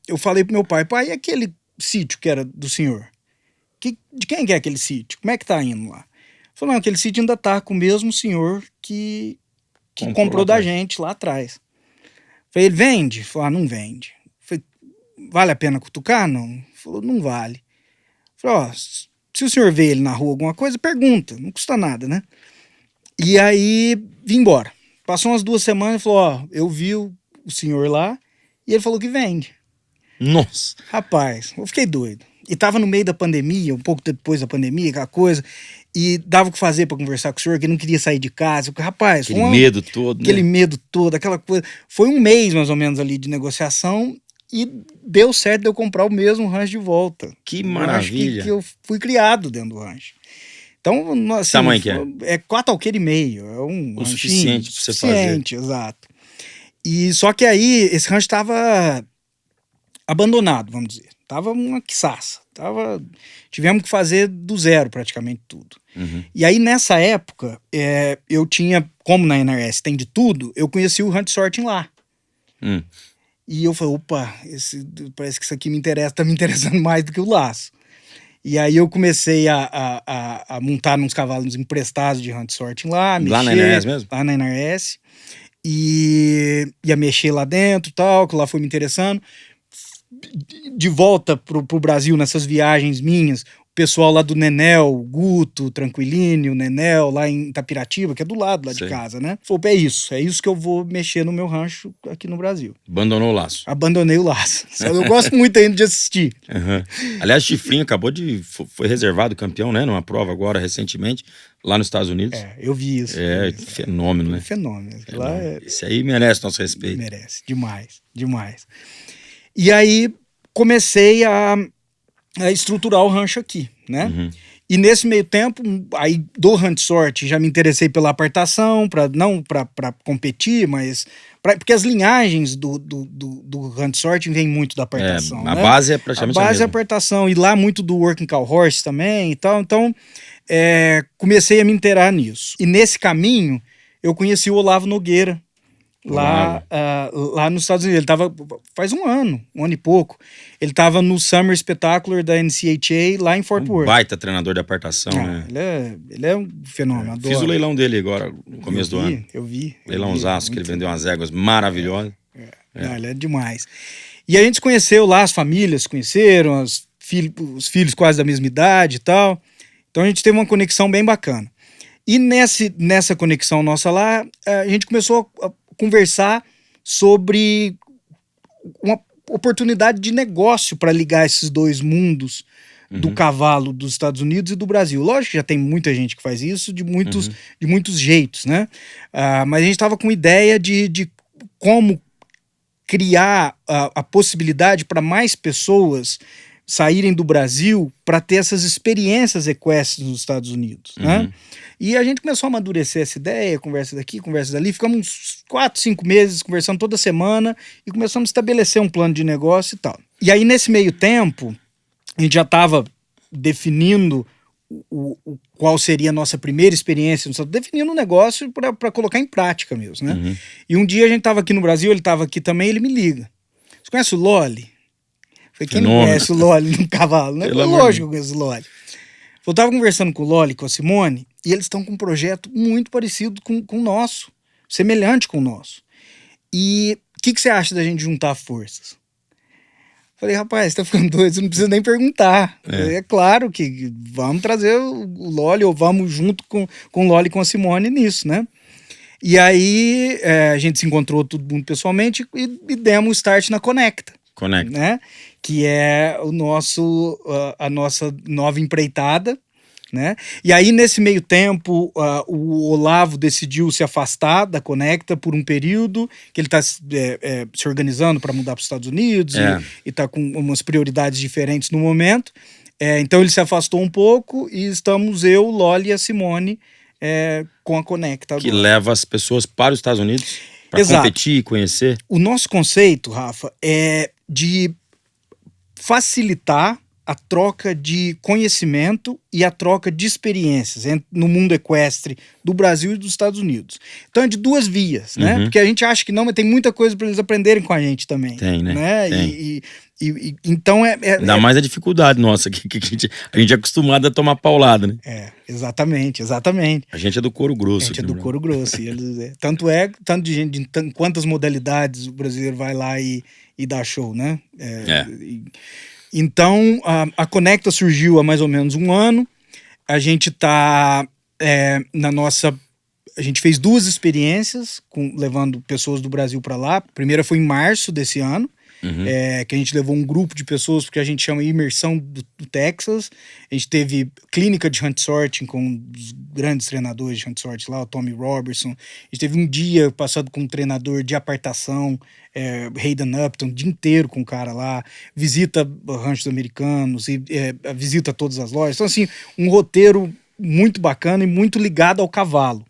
eu falei pro meu pai, e aquele sítio que era do senhor? De quem que é aquele sítio? Como é que tá indo lá? Ele falou, não, aquele sítio ainda tá com o mesmo senhor que comprou da gente lá atrás. Falei, ele vende? Ele falou, não vende. Falei, vale a pena cutucar? Não. Ele falou, não vale. Falei, se o senhor vê ele na rua alguma coisa, pergunta, não custa nada, né? E aí, vim embora. Passou umas 2 semanas e falou, eu vi o senhor lá e ele falou que vende. Nossa. Rapaz, eu fiquei doido. E tava no meio da pandemia, um pouco depois da pandemia, aquela coisa, e dava o que fazer pra conversar com o senhor, que ele não queria sair de casa. Rapaz, aquele medo todo, aquele medo todo, aquela coisa. Foi 1 mês, mais ou menos, ali de negociação e deu certo de eu comprar o mesmo rancho de volta. Que maravilha. Eu acho que eu fui criado dentro do rancho. Então, assim, que tamanho que é? É 4 alqueires e meio. É um O suficiente pra você fazer. Suficiente, exato. E só que aí, esse rancho estava abandonado, vamos dizer. Tava uma quiçaça. Tivemos que fazer do zero praticamente tudo. Uhum. E aí, nessa época, eu tinha, como na NRS tem de tudo, eu conheci o Hunt Sorting lá. E eu falei, opa, parece que isso aqui tá me interessando mais do que o laço. E aí eu comecei a montar uns cavalos emprestados de Hunt Sorting lá, mexer. Lá na NRS mesmo? Lá na NRS. E ia mexer lá dentro e tal, que lá foi me interessando. De volta pro Brasil, nessas viagens minhas, o pessoal lá do Nenel, o Guto, o Tranquilínio, o Nenel, lá em Itapiratiba, que é do lado lá de casa, né? Falou, é isso que eu vou mexer no meu rancho aqui no Brasil. Abandonou o laço. Abandonei o laço. Eu gosto muito ainda de assistir. Uhum. Aliás, Chifrinho foi reservado campeão, né? Numa prova agora, recentemente, lá nos Estados Unidos. Eu vi isso. Fenômeno, né? Fenômeno. Esse aí merece nosso respeito. Merece, demais. E aí comecei a estruturar o rancho aqui, né? Uhum. E nesse meio tempo, aí do Hunt Sort, já me interessei pela apartação, não para competir, mas porque as linhagens do Hunt Sort vêm muito da apartação. A base é praticamente a base é a apartação, e lá muito do Working Cow Horse também e tal. Então, comecei a me inteirar nisso. E nesse caminho, eu conheci o Olavo Nogueira, lá nos Estados Unidos. Ele tava faz um ano e pouco. Ele tava no Summer Spectacular da NCHA lá em Fort Worth. Baita treinador de apartação, né? Ele é um fenômeno. Fiz o leilão dele agora, no começo do ano. Eu vi. Leilãozaço, que ele vendeu umas éguas maravilhosas. Não, ele é demais. E a gente se conheceu lá, as famílias se conheceram, os filhos quase da mesma idade e tal. Então a gente teve uma conexão bem bacana. E nessa conexão nossa lá, a gente começou a conversar sobre uma oportunidade de negócio para ligar esses dois mundos do cavalo dos Estados Unidos e do Brasil. Lógico que já tem muita gente que faz isso de muitos jeitos, né? Mas a gente estava com ideia de como criar a possibilidade para mais pessoas saírem do Brasil para ter essas experiências equestres nos Estados Unidos, né? E a gente começou a amadurecer essa ideia, conversa daqui, conversa dali, ficamos uns 4, 5 meses conversando toda semana e começamos a estabelecer um plano de negócio e tal. E aí, nesse meio tempo, a gente já estava definindo qual seria a nossa primeira experiência, definindo um negócio para colocar em prática mesmo, né? E um dia a gente estava aqui no Brasil, ele estava aqui também, ele me liga. Você conhece o Loli? Falei, quem não conhece o Loli no cavalo, né? Lógico que eu conheço o Loli. Eu tava conversando com o Loli, com a Simone, e eles estão com um projeto muito parecido com o nosso, semelhante com o nosso. E o que você acha da gente juntar forças? Falei, rapaz, você tá ficando doido, você não precisa nem perguntar. É claro que vamos trazer o Loli, ou vamos junto com o Loli e com a Simone nisso, né? E aí a gente se encontrou todo mundo pessoalmente e demos um start na Conecta. Né? Que é a nossa nova empreitada, né? E aí, nesse meio tempo, o Olavo decidiu se afastar da Conecta por um período, que ele está se organizando para mudar para os Estados Unidos e está com umas prioridades diferentes no momento. Então ele se afastou um pouco e estamos eu, o Loli e a Simone com a Conecta agora. Que leva as pessoas para os Estados Unidos para competir e conhecer. O nosso conceito, Rafa, é de facilitar a troca de conhecimento e a troca de experiências no mundo equestre do Brasil e dos Estados Unidos. Então é de duas vias, né? Porque a gente acha que não, mas tem muita coisa para eles aprenderem com a gente também. Tem, né? Tem. Então ainda mais a dificuldade nossa, que a gente é acostumado a tomar paulada, né? Exatamente. A gente é do couro grosso. A gente é do couro grosso. Tanto de gente, de quantas modalidades o brasileiro vai lá e dá show, né? Então, a Conecta surgiu há mais ou menos um ano. A gente tá a gente fez 2 experiências levando pessoas do Brasil para lá. A primeira foi em março desse ano. Que a gente levou um grupo de pessoas, porque a gente chama imersão do Texas. A gente teve clínica de Hunt Sorting com os grandes treinadores de Hunt Sorting lá, o Tommy Robertson. A gente teve um dia passado com um treinador de apartação, Hayden Upton, o dia inteiro com o cara lá. Visita ranchos americanos, visita todas as lojas. Então, assim, um roteiro muito bacana e muito ligado ao cavalo.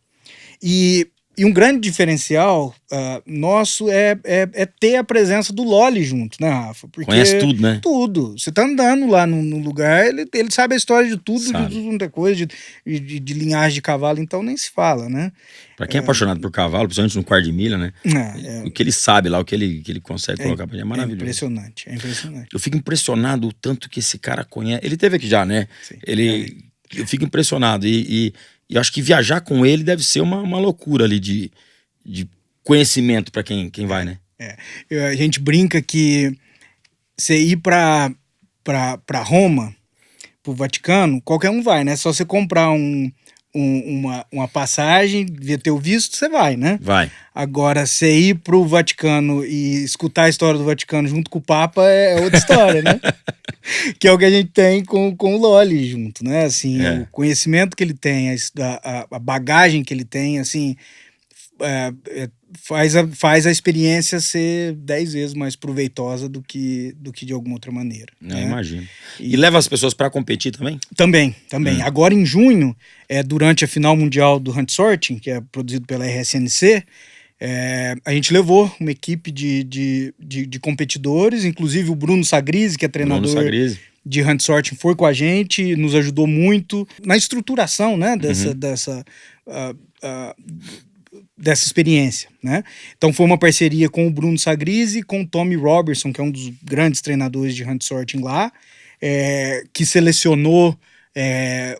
E um grande diferencial nosso é ter a presença do Lolli junto, né, Rafa? Porque conhece tudo, né? Tudo. Você tá andando lá no lugar, ele sabe a história de tudo, Sabe. de muita coisa, de linhagem de cavalo, então nem se fala, né? Pra quem é apaixonado por cavalo, principalmente no quarto de milha, né? O que ele sabe lá, o que ele consegue colocar pra gente é maravilhoso. Impressionante, é impressionante. Eu fico impressionado o tanto que esse cara conhece. Ele teve aqui já, né? Sim. Eu fico impressionado. E eu acho que viajar com ele deve ser uma loucura ali de conhecimento pra quem vai, né? A gente brinca que você ir pra Roma, pro Vaticano, qualquer um vai, né? Só você comprar uma passagem, ter o visto, você vai, né? Vai. Agora, você ir pro Vaticano e escutar a história do Vaticano junto com o Papa é outra história, né? Que é o que a gente tem com o Lolli junto, né? Assim, o conhecimento que ele tem, a bagagem que ele tem, assim, faz a experiência ser 10 vezes mais proveitosa do que de alguma outra maneira. Não, né? imagino. E leva as pessoas pra competir também? Também. Agora em junho, durante a final mundial do Hunt Sorting, que é produzido pela RSNC, a gente levou uma equipe de competidores, inclusive o Bruno Sagrise, que é treinador de Hunt Sorting, foi com a gente, nos ajudou muito na estruturação, né, dessa experiência, né? Então foi uma parceria com o Bruno Sagrise, com o Tommy Robertson, que é um dos grandes treinadores de Hunt Sorting lá, que selecionou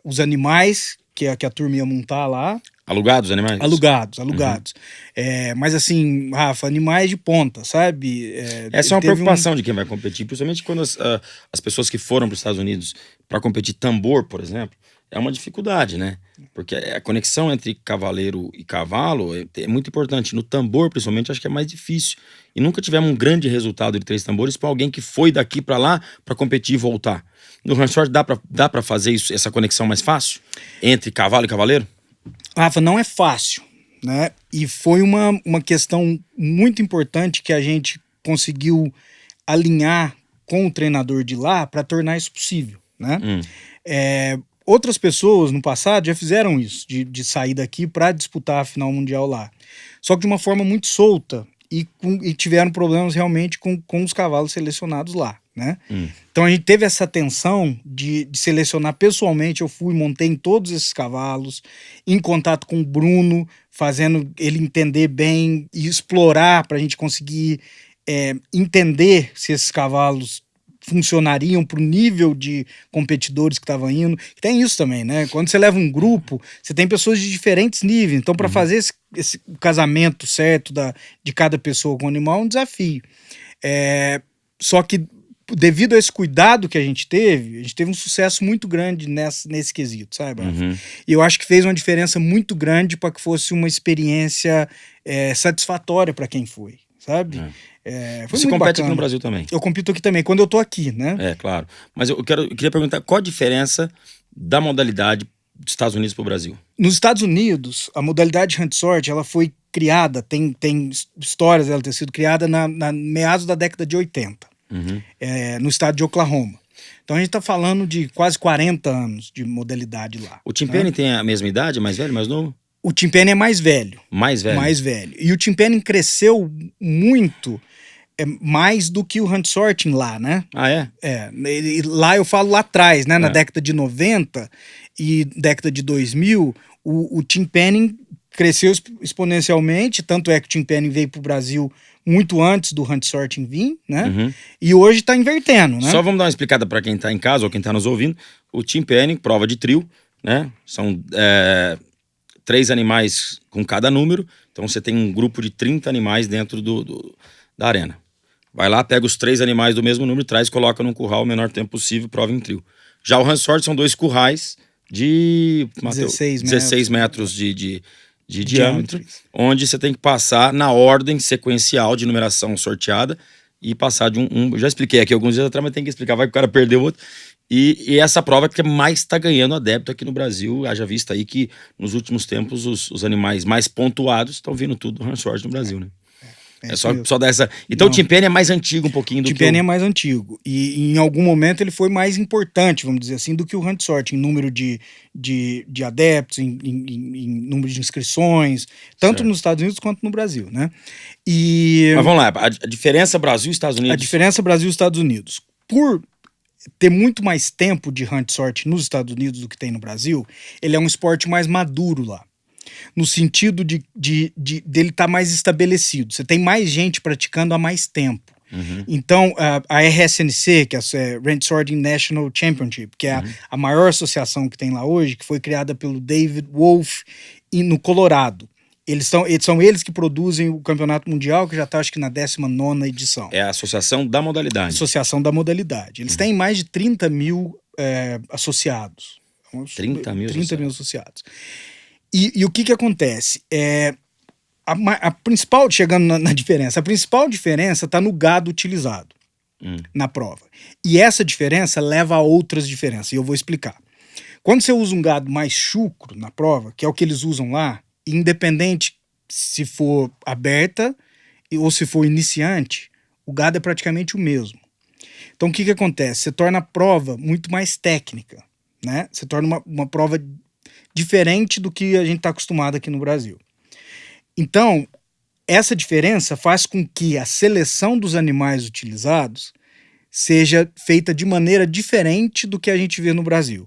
os animais que a turma ia montar lá. Alugados os animais? Alugados. Mas assim, Rafa, animais de ponta, sabe? Essa é uma preocupação de quem vai competir, principalmente quando as pessoas que foram para os Estados Unidos para competir tambor, por exemplo, é uma dificuldade, né? Porque a conexão entre cavaleiro e cavalo é muito importante. No tambor, principalmente, acho que é mais difícil. E nunca tivemos um grande resultado de 3 tambores para alguém que foi daqui para lá para competir e voltar. No Hunt Sorting dá para fazer essa conexão mais fácil entre cavalo e cavaleiro? Rafa, não é fácil, né? E foi uma questão muito importante que a gente conseguiu alinhar com o treinador de lá para tornar isso possível, né? Outras pessoas no passado já fizeram isso, de sair daqui para disputar a final mundial lá. Só que de uma forma muito solta e tiveram problemas realmente com os cavalos selecionados lá, né? Então a gente teve essa atenção de selecionar pessoalmente. Eu fui, montei em todos esses cavalos, em contato com o Bruno, fazendo ele entender bem e explorar para a gente conseguir entender se esses cavalos funcionariam para o nível de competidores que estavam indo. Tem isso também, né? Quando você leva um grupo, você tem pessoas de diferentes níveis. Então, para fazer esse casamento certo de cada pessoa com o animal é um desafio. Só que, devido a esse cuidado que a gente teve um sucesso muito grande nesse quesito, sabe? E eu acho que fez uma diferença muito grande para que fosse uma experiência satisfatória para quem foi, sabe? Foi Você muito compete bacana. aqui no Brasil também? Eu compito aqui também, quando eu tô aqui, né? Claro. Mas eu queria perguntar qual a diferença da modalidade dos Estados Unidos para o Brasil? Nos Estados Unidos, a modalidade Hunt Sorting, ela foi criada, tem histórias dela ter sido criada na meados da década de 80, no estado de Oklahoma. Então a gente tá falando de quase 40 anos de modalidade lá. O Tim Penny tem a mesma idade, mais velho, mais novo? O Tim Penny é mais velho. Mais velho? Mais velho. E o Tim Penny cresceu muito, mais do que o Hunt Sorting lá, né? Ah, é? Lá eu falo lá atrás, né? Na década de 90 e década de 2000, o Tim Penny cresceu exponencialmente, tanto é que o Tim Penny veio pro Brasil muito antes do Hunt Sorting vir, né? E hoje tá invertendo, né? Só vamos dar uma explicada para quem tá em casa ou quem tá nos ouvindo. O Tim Penny, prova de trio, né? São 3 animais com cada número. Então você tem um grupo de 30 animais dentro da arena. Vai lá, pega os 3 animais do mesmo número, traz e coloca num curral o menor tempo possível, prova em trio. Já o Hunt Sorting são 2 currais de 16 metros de diâmetro, onde você tem que passar na ordem sequencial de numeração sorteada e passar de um. Já expliquei aqui alguns dias atrás, mas tem que explicar, vai que o cara perdeu o outro. E essa prova que mais está ganhando adepto aqui no Brasil. Haja vista aí que nos últimos tempos os animais mais pontuados estão vindo tudo do Hunt Sorting no Brasil, né? É só dar essa... Então o Tim Penny é mais antigo um pouquinho do que o Tim Penny é mais antigo. E em algum momento ele foi mais importante, vamos dizer assim, do que o Hunt Sort, em número de adeptos, em número de inscrições, tanto certo. nos Estados Unidos quanto no Brasil, né? Mas vamos lá, a diferença Brasil e Estados Unidos? A diferença Brasil e Estados Unidos. Por ter muito mais tempo de Hunt Sort nos Estados Unidos do que tem no Brasil, ele é um esporte mais maduro lá. No sentido dele estar mais estabelecido. Você tem mais gente praticando há mais tempo. Uhum. Então, a RSNC, que é a Hunt Sorting National Championship, que é a maior associação que tem lá hoje, que foi criada pelo David Wolf no Colorado. São eles que produzem o campeonato mundial, que já está, acho que, na 19ª edição. É a Associação da Modalidade. Associação da Modalidade. Eles têm mais de 30 mil associados. 30 mil associados. E o que acontece? A principal, chegando na diferença, a principal diferença está no gado utilizado na prova. E essa diferença leva a outras diferenças, e eu vou explicar. Quando você usa um gado mais chucro na prova, que é o que eles usam lá, independente se for aberta ou se for iniciante, o gado é praticamente o mesmo. Então o que acontece? Você torna a prova muito mais técnica, né? Você torna uma prova diferente do que a gente está acostumado aqui no Brasil. Então, essa diferença faz com que a seleção dos animais utilizados seja feita de maneira diferente do que a gente vê no Brasil.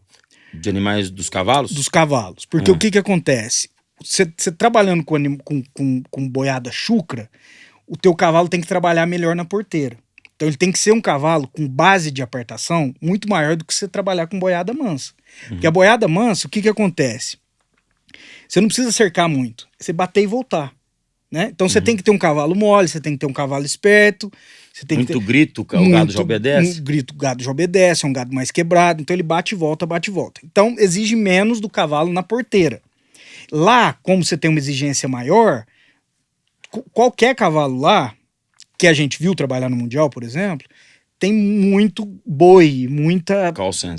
De animais dos cavalos? Dos cavalos. Porque o que acontece? Você trabalhando com boiada chucra, o teu cavalo tem que trabalhar melhor na porteira. Então ele tem que ser um cavalo com base de apartação muito maior do que você trabalhar com boiada mansa. Porque a boiada mansa, o que acontece? Você não precisa cercar muito. Você bater e voltar. Né? Então você tem que ter um cavalo mole, você tem que ter um cavalo esperto. Você tem muito grito, o gado já obedece. O gado já obedece, é um gado mais quebrado. Então ele bate e volta, bate e volta. Então exige menos do cavalo na porteira. Lá, como você tem uma exigência maior, qualquer cavalo lá, que a gente viu trabalhar no Mundial, por exemplo, tem muito boi, muita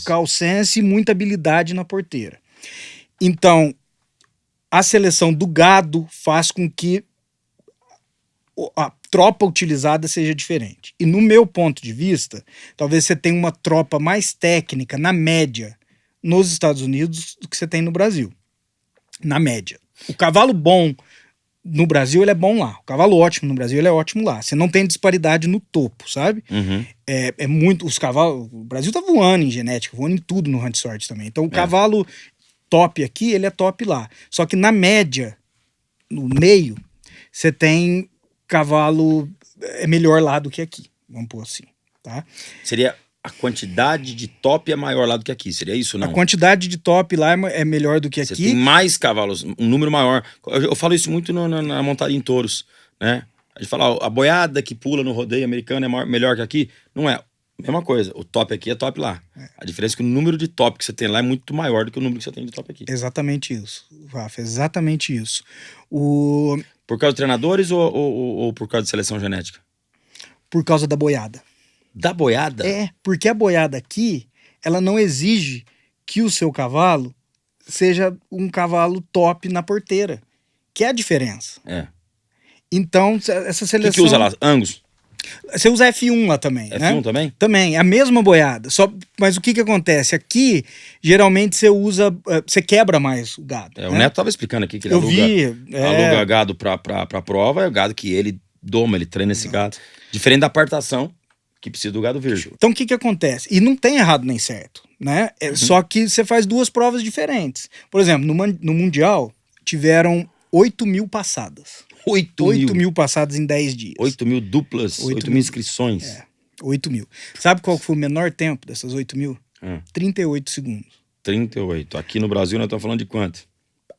call sense e muita habilidade na porteira. Então, a seleção do gado faz com que a tropa utilizada seja diferente. E no meu ponto de vista, talvez você tenha uma tropa mais técnica, na média, nos Estados Unidos do que você tem no Brasil. Na média. O cavalo bom no Brasil, ele é bom lá. O cavalo ótimo no Brasil, ele é ótimo lá. Você não tem disparidade no topo, sabe? É muito... Os cavalos... O Brasil tá voando em genética, voando em tudo no Hunt Sort também. Então, o cavalo top aqui, ele é top lá. Só que na média, no meio, você tem cavalo melhor lá do que aqui. Vamos pôr assim, tá? Seria... A quantidade de top é maior lá do que aqui, seria isso, não? A quantidade de top lá é melhor do que aqui. Você tem mais cavalos, um número maior. Eu falo isso muito na montada em touros, né? A gente fala, a boiada que pula no rodeio americano é melhor que aqui. Não é. Mesma coisa, o top aqui é top lá. A diferença é que o número de top que você tem lá é muito maior do que o número que você tem de top aqui. Exatamente isso, Rafa, exatamente isso. Por causa de treinadores ou por causa de seleção genética? Por causa da boiada. Da boiada? Porque a boiada aqui, ela não exige que o seu cavalo seja um cavalo top na porteira, que é a diferença. Então, essa seleção... O que usa lá? Angus? Você usa F1 lá também, F1 né? também? Também, é a mesma boiada. Mas o que acontece? Aqui, geralmente você usa... Você quebra mais o gado. O Neto tava explicando aqui que ele aluga gado pra prova, é o gado que ele doma, ele treina esse gado. Diferente da apartação, que precisa do gado virgem. Então o que acontece? E não tem errado nem certo, né? Só que você faz duas provas diferentes. Por exemplo, no Mundial, tiveram 8 mil passadas. 8 mil passadas em 10 dias. 8 mil duplas, 8 mil inscrições. 8 mil. Sabe qual foi o menor tempo dessas 8 mil? 38 segundos. 38. Aqui no Brasil nós estamos falando de quanto?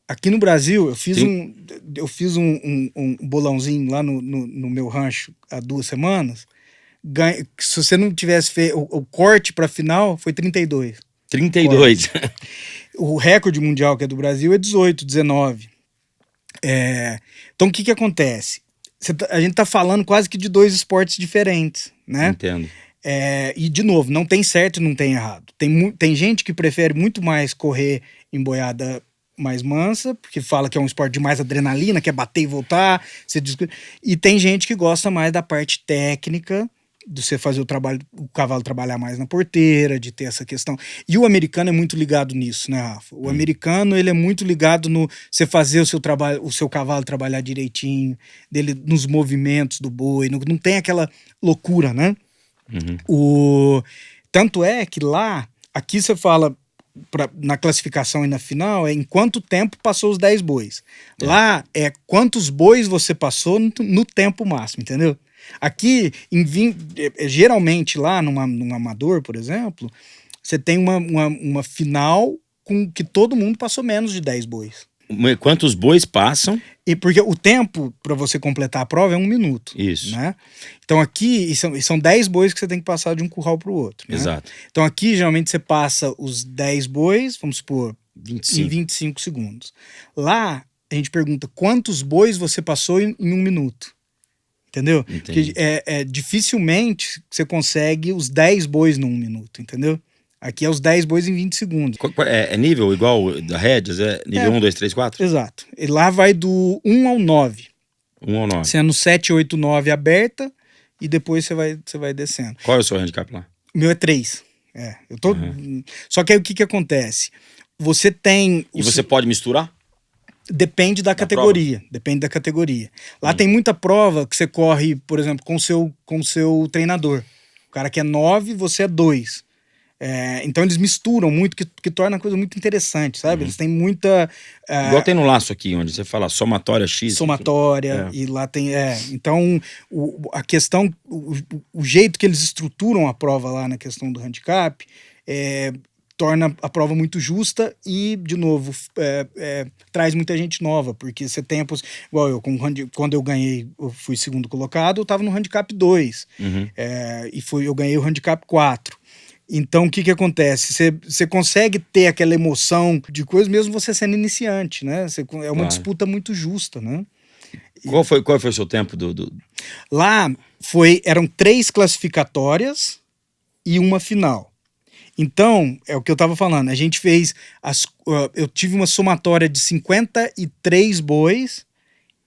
Aqui no Brasil, eu fiz um bolãozinho lá no meu rancho há 2 semanas. Se você não tivesse feito o corte para final, foi 32. 32. O recorde mundial que é do Brasil é 18, 19. Então o que acontece? A gente tá falando quase que de 2 esportes diferentes, né? Entendo. E de novo, não tem certo e não tem errado. Tem gente que prefere muito mais correr em boiada mais mansa, porque fala que é um esporte de mais adrenalina, que é bater e voltar. E tem gente que gosta mais da parte técnica, de você fazer o cavalo trabalhar mais na porteira, de ter essa questão. E o americano é muito ligado nisso, né, Rafa? O americano, ele é muito ligado no você fazer o seu cavalo trabalhar direitinho, dele nos movimentos do boi, não tem aquela loucura, né? Tanto é que aqui você fala na classificação e na final é em quanto tempo passou os 10 bois. Lá é quantos bois você passou no tempo máximo, entendeu? Aqui, geralmente lá num amador, por exemplo, você tem uma final com que todo mundo passou menos de 10 bois. Quantos bois passam? E porque o tempo para você completar a prova é 1 minuto. Isso. Né? Então aqui, são 10 bois que você tem que passar de um curral para o outro. Né? Exato. Então aqui, geralmente, você passa os 10 bois, vamos supor, 25. em 25 segundos. Lá, a gente pergunta quantos bois você passou em 1 minuto. Entendeu? Entendi. Porque dificilmente você consegue os 10 bois num minuto, entendeu? Aqui é os 10 bois em 20 segundos. É nível igual da Rédeas? É nível 1, 2, 3, 4? Exato. E lá vai do 1 ao 9. 1 ao 9. Sendo 7, 8, 9 aberta e depois você vai descendo. Qual é o seu handicap lá? O meu é 3. Só que aí o que acontece? Você tem... E você pode misturar? Depende da categoria. Prova? Depende da categoria. Lá tem muita prova que você corre, por exemplo, com o seu treinador. O cara que é 9, você é 2. Então eles misturam muito, que torna a coisa muito interessante, sabe? Eles têm muita... Igual tem no laço aqui, onde você fala somatória X. Somatória, e lá tem... Então, a questão... O jeito que eles estruturam a prova lá na questão do handicap torna a prova muito justa e, de novo, traz muita gente nova, porque você tem igual eu, quando eu ganhei, eu fui segundo colocado, eu estava no handicap 2, eu ganhei o handicap 4. Então, o que acontece? Você consegue ter aquela emoção de coisa, mesmo você sendo iniciante, né? É uma disputa muito justa, né? Qual foi o seu tempo Lá eram 3 classificatórias e uma final. Então, é o que eu tava falando, a gente fez, eu tive uma somatória de 53 bois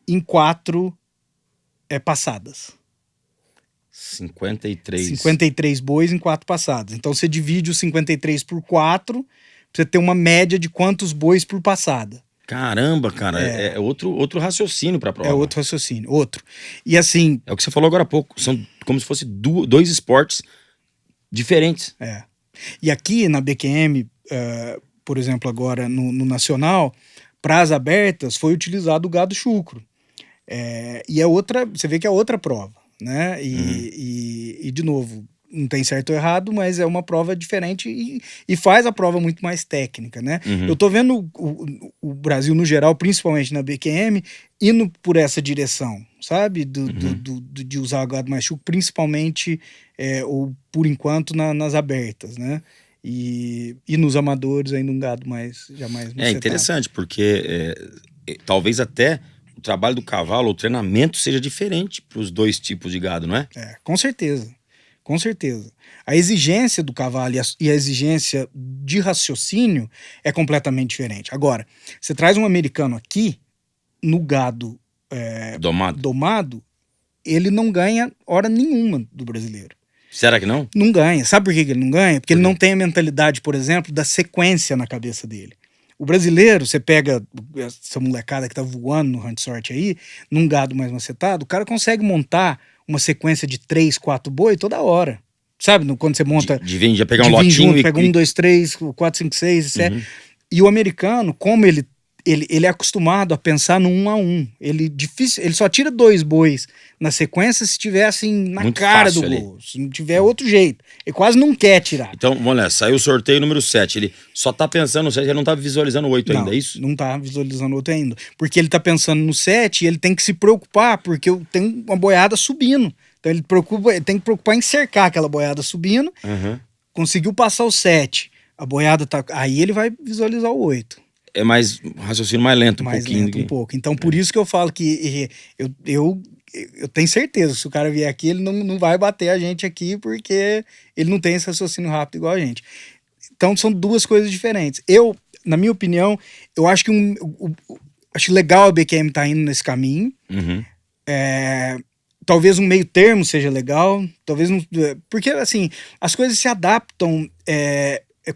em 4 passadas. 53 bois em 4 passadas. Então, você divide os 53 por 4, pra você ter uma média de quantos bois por passada. Caramba, cara, é outro raciocínio pra prova. É outro raciocínio, E assim... É o que você falou agora há pouco, são como se fossem 2 esportes diferentes. E aqui na BQM, por exemplo, agora no Nacional, para as abertas foi utilizado o gado chucro. E você vê que é outra prova, né? E de novo, não tem certo ou errado, mas é uma prova diferente e faz a prova muito mais técnica, né? Eu tô vendo o Brasil no geral, principalmente na BQM, indo por essa direção, sabe? De usar o gado mais chucro, principalmente, ou por enquanto, nas abertas, né? E nos amadores ainda um gado mais macetado. É interessante, porque talvez até o trabalho do cavalo, o treinamento seja diferente para os 2 tipos de gado, não é? Com certeza. Com certeza. A exigência do cavalo e a exigência de raciocínio é completamente diferente. Agora, você traz um americano aqui, no gado domado, ele não ganha hora nenhuma do brasileiro. Será que não? Não ganha. Sabe por que ele não ganha? Porque ele não tem a mentalidade, por exemplo, da sequência na cabeça dele. O brasileiro, você pega essa molecada que tá voando no Hunt-Sort aí, num gado mais macetado, o cara consegue montar uma sequência de 3, 4 boi toda hora. Sabe? Quando você monta... De pegar um lotinho e... Pega 1, 2, 3, 4, 5, 6, 7. E o americano, como ele é acostumado a pensar no 1 a 1. Ele só tira 2 bois na sequência se tiver assim na muito cara do gol. Se não tiver outro jeito. Ele quase não quer tirar. Então, vamos lá, saiu o sorteio número 7. Ele só tá pensando no 7, ele não tá visualizando o 8 ainda, é isso? Não tá visualizando o 8 ainda. Porque ele tá pensando no 7 e ele tem que se preocupar, porque tem uma boiada subindo. Então ele tem que preocupar em cercar aquela boiada subindo. Conseguiu passar o 7. A boiada tá... Aí ele vai visualizar o 8. É mais raciocínio mais lento um pouco. Então, por isso que eu falo que eu tenho certeza que se o cara vier aqui, ele não vai bater a gente aqui, porque ele não tem esse raciocínio rápido igual a gente. Então, são 2 coisas diferentes. na minha opinião, eu acho que acho legal a BQM tá indo nesse caminho. Uhum. Talvez um meio termo seja legal, talvez não, porque assim, as coisas se adaptam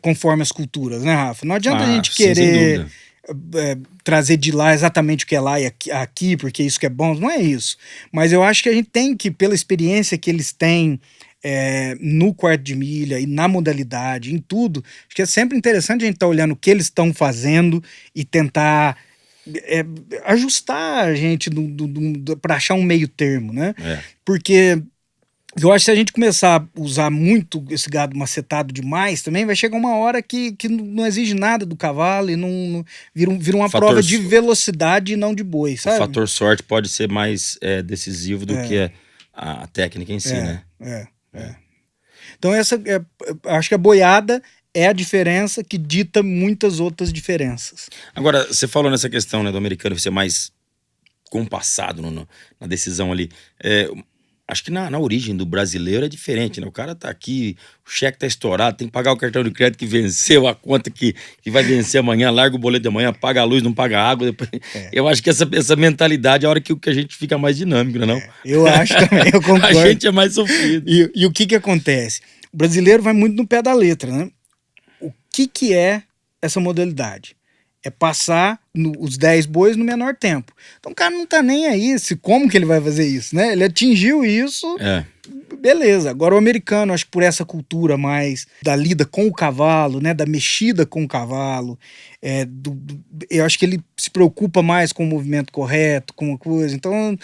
conforme as culturas, né, Rafa? Não adianta a gente Sim, sem querer dúvida. trazer de lá exatamente o que é lá e aqui, porque isso que é bom, não é isso. Mas eu acho que a gente tem que, pela experiência que eles têm no quarto de milha e na modalidade, em tudo, acho que é sempre interessante a gente estar olhando o que eles estão fazendo e tentar ajustar a gente para achar um meio termo, né? Porque eu acho que se a gente começar a usar muito esse gado macetado demais também, vai chegar uma hora que não exige nada do cavalo e não vira uma prova de velocidade e não de boi, sabe? O fator sorte pode ser mais decisivo do que a técnica em si, né? Então acho que a boiada é a diferença que dita muitas outras diferenças. Agora, você falou nessa questão, né, do americano ser mais compassado na decisão ali. Acho que na origem do brasileiro é diferente, né? O cara tá aqui, o cheque tá estourado, tem que pagar o cartão de crédito que venceu, a conta que vai vencer amanhã, larga o boleto de amanhã, paga a luz, não paga a água. Depois... Eu acho que essa mentalidade é a hora que a gente fica mais dinâmico, não é? Eu acho também, eu concordo. A gente é mais sofrido. E o que acontece? O brasileiro vai muito no pé da letra, né? O que é essa modalidade? É passar os 10 bois no menor tempo. Então o cara não tá nem aí como que ele vai fazer isso, né? Ele atingiu isso, beleza. Agora o americano, acho que por essa cultura mais da lida com o cavalo, né? Da mexida com o cavalo, eu acho que ele se preocupa mais com o movimento correto, com a coisa. Então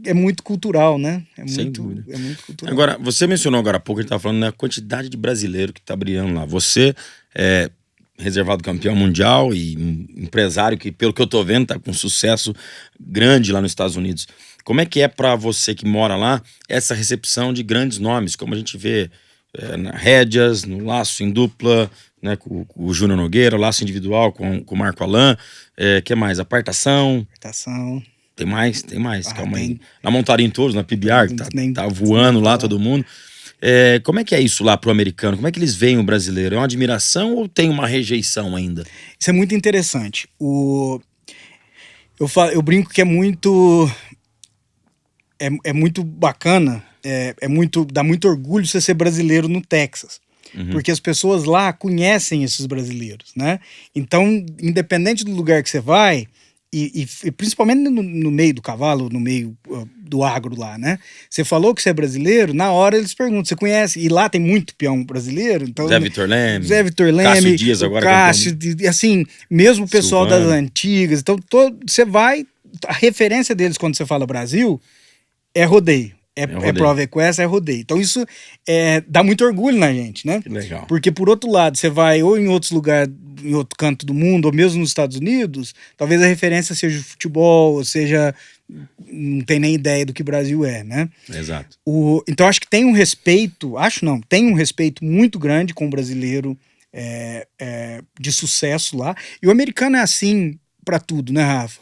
é muito cultural, né? Sem dúvida. É muito cultural. Agora, você mencionou agora há pouco, a gente tava falando, né, a quantidade de brasileiro que tá brilhando lá. Você reservado campeão mundial e empresário que, pelo que eu tô vendo, tá com sucesso grande lá nos Estados Unidos. Como é que é para você que mora lá essa recepção de grandes nomes, como a gente vê na rédeas, no laço em dupla, né, com o Júnior Nogueira, laço individual com o Marco Alan, que mais? Apartação. Tem mais? Calma aí. Na Montarim Touros, na PBR, tá voando lá todo mundo. Como é que é isso lá pro americano? Como é que eles veem o brasileiro? É uma admiração ou tem uma rejeição ainda? Isso é muito interessante. Eu brinco que é muito bacana, dá muito orgulho você ser brasileiro no Texas. Uhum. Porque as pessoas lá conhecem esses brasileiros, né? Então, independente do lugar que você vai, e principalmente no meio do cavalo, no meio do agro lá, né? Você falou que você é brasileiro, na hora eles perguntam, você conhece? E lá tem muito peão brasileiro. Então, Zé Vitor Leme, Cássio Dias agora. Cássio, e assim, mesmo o pessoal das antigas. Então, você vai... A referência deles quando você fala Brasil é rodeio. É prova equestre, é rodeio. Então isso dá muito orgulho na gente, né? Que legal. Porque por outro lado, você vai ou em outros lugares, em outro canto do mundo, ou mesmo nos Estados Unidos, talvez a referência seja o futebol, ou seja, não tem nem ideia do que o Brasil é, né? Exato. Então acho que tem um respeito, tem um respeito muito grande com o brasileiro de sucesso lá. E o americano é assim para tudo, né, Rafa?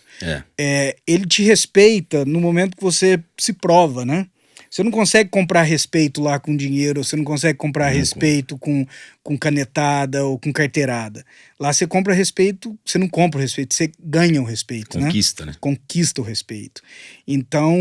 Ele te respeita no momento que você se prova, né? Você não consegue comprar respeito lá com dinheiro, você não consegue comprar respeito com canetada ou com carteirada. Lá você compra respeito, você não compra o respeito, você ganha o respeito, Conquista, né? Conquista o respeito. Então,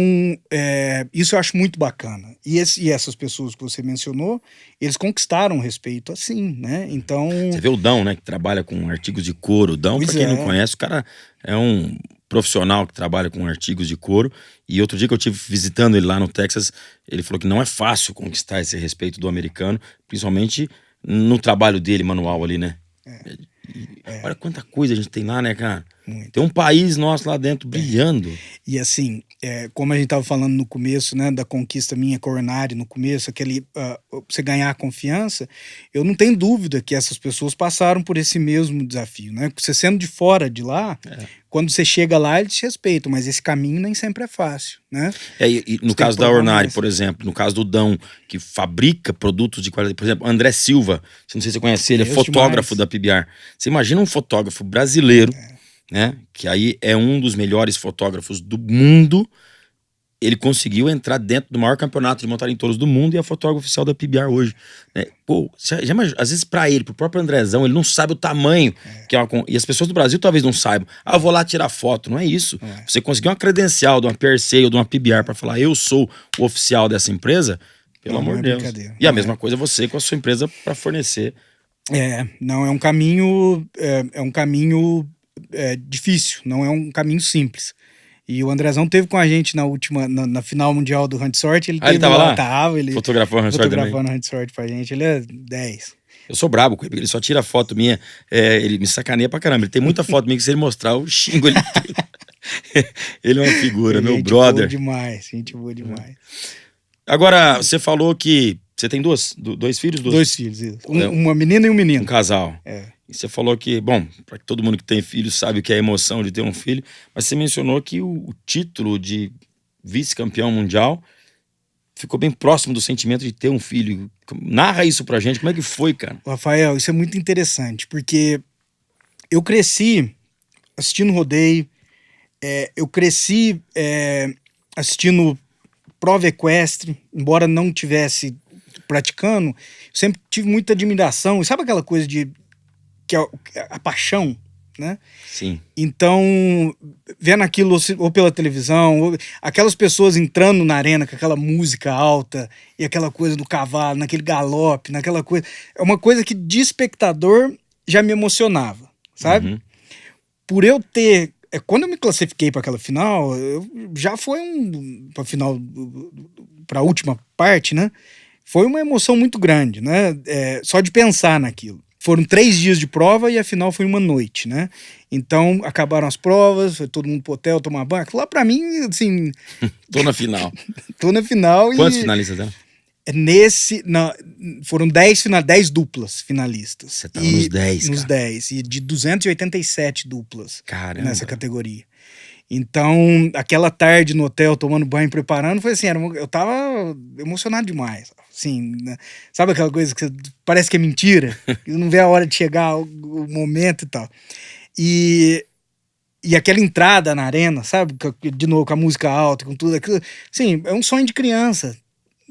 isso eu acho muito bacana. E essas pessoas que você mencionou, eles conquistaram o respeito assim, né? Então... Você vê o Dão, né, que trabalha com artigos de couro. O Dão, pra quem não conhece, o cara é um profissional que trabalha com artigos de couro. E outro dia que eu estive visitando ele lá no Texas, ele falou que não é fácil conquistar esse respeito do americano, principalmente no trabalho dele, manual ali, né? Olha quanta coisa a gente tem lá, né, cara? Muito. Tem um país nosso lá dentro brilhando. E assim, como a gente estava falando no começo, né, da conquista minha coronária no começo, você ganhar a confiança, eu não tenho dúvida que essas pessoas passaram por esse mesmo desafio, né? Você sendo de fora de lá, quando você chega lá, eles te respeitam, mas esse caminho nem sempre é fácil, né? E no caso da Ornari, por exemplo, no caso do Dão, que fabrica produtos de qualidade, por exemplo, André Silva, não sei se você conhece ele, é fotógrafo da PBR. Você imagina um fotógrafo brasileiro, né, que aí é um dos melhores fotógrafos do mundo, ele conseguiu entrar dentro do maior campeonato de montar em touros do mundo e é fotógrafo oficial da PBR hoje. Né? Pô, já imagina, às vezes pra ele, pro próprio Andrezão, ele não sabe o tamanho que é uma, e as pessoas do Brasil talvez não saibam. Ah, eu vou lá tirar foto. Não é isso. Você conseguir uma credencial de uma PRC ou de uma PBR pra falar eu sou o oficial dessa empresa, pelo amor de Deus. E a mesma coisa você com a sua empresa pra fornecer. Não, é um caminho, difícil, não é um caminho simples. E o Andrezão teve com a gente na final mundial do Hunt Sorte. Ele tava lá? Tava, ele fotografou o Hunt Sorte também. Fotografando o Hunt Sorte pra gente, ele é 10. Eu sou brabo com ele, ele só tira foto minha, ele me sacaneia pra caramba. Ele tem muita foto minha que se ele mostrar, eu xingo ele tudo. Ele é uma figura, meu brother. Gente boa demais. Agora, você falou que você tem dois filhos? Dois filhos, isso. Uma menina e um menino. Um casal. É. E você falou que, bom, para todo mundo que tem filho sabe o que é a emoção de ter um filho, mas você mencionou que o título de vice-campeão mundial ficou bem próximo do sentimento de ter um filho. Narra isso pra gente, como é que foi, cara? Rafael, isso é muito interessante, porque eu cresci assistindo rodeio, eu cresci assistindo prova equestre, embora não tivesse praticando, eu sempre tive muita admiração. E sabe aquela coisa que é a paixão, né? Sim. Então, vendo aquilo ou pela televisão, ou aquelas pessoas entrando na arena com aquela música alta e aquela coisa do cavalo, naquele galope, naquela coisa, é uma coisa que de espectador já me emocionava, sabe? Uhum. Por eu ter... Quando eu me classifiquei para aquela final, já foi para final, para a última parte, né? Foi uma emoção muito grande, né? Só de pensar naquilo. Foram 3 dias de prova e a final foi uma noite, né? Então, acabaram as provas, foi todo mundo pro hotel tomar banho. Aquilo lá pra mim, assim... Tô na final. Tô na final. Quantos finalistas deram? Foram 10 duplas finalistas. Você tava nos 10, Nos 10. E de 287 duplas. Caramba. Nessa categoria. Então, aquela tarde no hotel, tomando banho, preparando, foi assim, eu tava emocionado demais. Assim, né? Sabe aquela coisa que parece que é mentira? E não vê a hora de chegar o momento e tal. E aquela entrada na arena, sabe? De novo, com a música alta, com tudo aquilo. Assim, é um sonho de criança.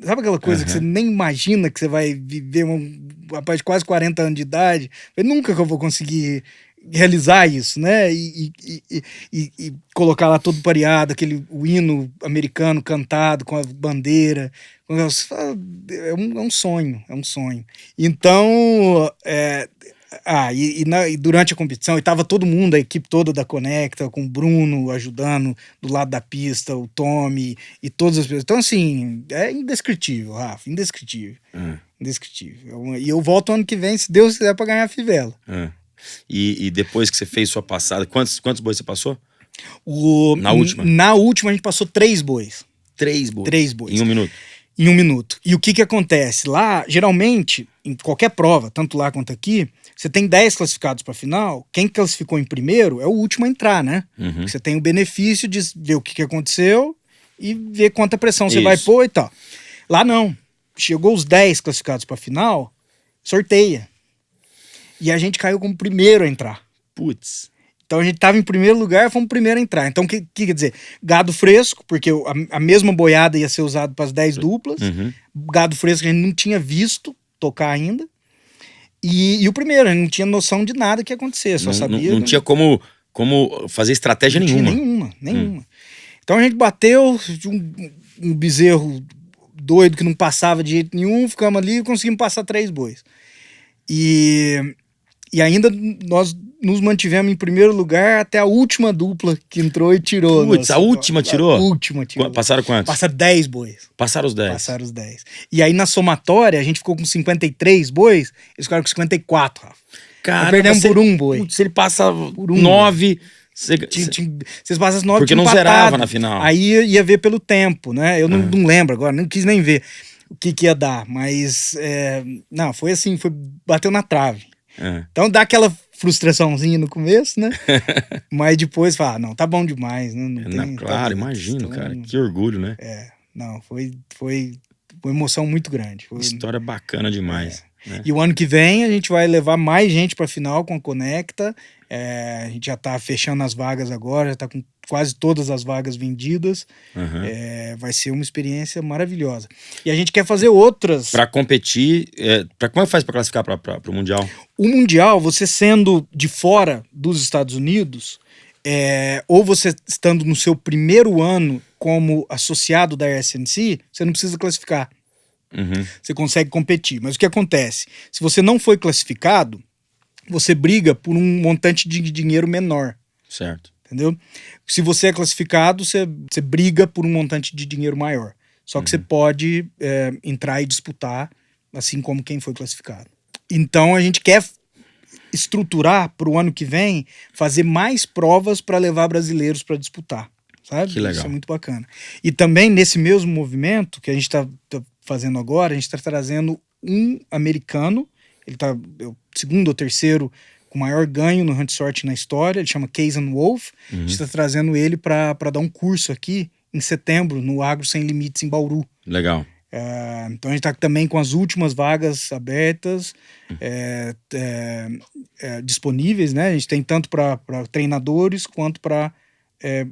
Sabe aquela coisa que você nem imagina que você vai viver um rapaz de quase 40 anos de idade? Nunca que eu vou conseguir realizar isso, né? E colocar lá todo pareado, o hino americano cantado com a bandeira. É um sonho, é um sonho. Então, e durante a competição, e tava todo mundo, a equipe toda da Conecta, com o Bruno ajudando do lado da pista, o Tommy e todas as pessoas. Então, assim, é indescritível, Rafa, indescritível. Indescritível. E eu volto ano que vem, se Deus quiser, pra ganhar a Fivela. E depois que você fez sua passada, quantos bois você passou? Na última? Na última a gente passou 3 bois. 3 bois? 3 bois. Em 1 minuto? Em 1 minuto. E o que acontece? Lá, geralmente, em qualquer prova, tanto lá quanto aqui, você tem 10 classificados para final. Quem classificou em primeiro é o último a entrar, né? Você tem o benefício de ver o que aconteceu e ver quanta pressão você vai pôr e tal. Lá não. Chegou os 10 classificados para final, sorteia. E a gente caiu como primeiro a entrar. Putz. Então a gente tava em primeiro lugar, fomos primeiro a entrar. Então o que quer dizer? Gado fresco, porque a mesma boiada ia ser usada para as 10 duplas. Gado fresco que a gente não tinha visto tocar ainda. E o primeiro, a gente não tinha noção de nada que ia acontecer, só sabia... Não tinha como fazer estratégia nenhuma. Nenhuma. Então a gente bateu um bezerro doido que não passava de jeito nenhum, ficamos ali e conseguimos passar 3 bois. E ainda nós nos mantivemos em primeiro lugar até a última dupla que entrou e tirou. Putz, a última tirou? A última tirou. Passaram quantos? Passaram 10 bois. Passaram os 10? Passaram os 10. E aí na somatória, a gente ficou com 53 bois, eles ficaram com 54, Rafa. Cara, perdemos por 1 boi. Putz, se ele passa por 9... Vocês passam as 9, porque não zerava na final. Aí ia ver pelo tempo, né? Eu não lembro agora, não quis nem ver o que ia dar. Mas, não, foi assim, bateu na trave. Então dá aquela frustraçãozinha no começo, né? Mas depois fala, não, tá bom demais. Né? Claro, imagino, cara. Que orgulho, né? Não, foi uma emoção muito grande. História bacana demais. Né? E o ano que vem a gente vai levar mais gente pra final com a Conecta. A gente já tá fechando as vagas agora, já tá com quase todas as vagas vendidas. Vai ser uma experiência maravilhosa. E a gente quer fazer outras. Para competir, como é que faz para classificar para o Mundial? O Mundial, você sendo de fora dos Estados Unidos, ou você estando no seu primeiro ano como associado da RSNC, você não precisa classificar. Você consegue competir. Mas o que acontece? Se você não foi classificado, você briga por um montante de dinheiro menor. Certo. Entendeu? Se você é classificado, você briga por um montante de dinheiro maior. Só que você pode entrar e disputar, assim como quem foi classificado. Então a gente quer estruturar para o ano que vem, fazer mais provas para levar brasileiros para disputar. Sabe? Que legal. Isso é muito bacana. E também nesse mesmo movimento que a gente está fazendo agora, a gente está trazendo um americano, ele está o segundo ou terceiro com maior ganho no Hunt Sorting na história, ele chama Kaysen Wolf. A gente está trazendo ele para dar um curso aqui em setembro, no Agro Sem Limites, em Bauru. Legal. Então a gente está também com as últimas vagas abertas, disponíveis, né? A gente tem tanto para treinadores quanto para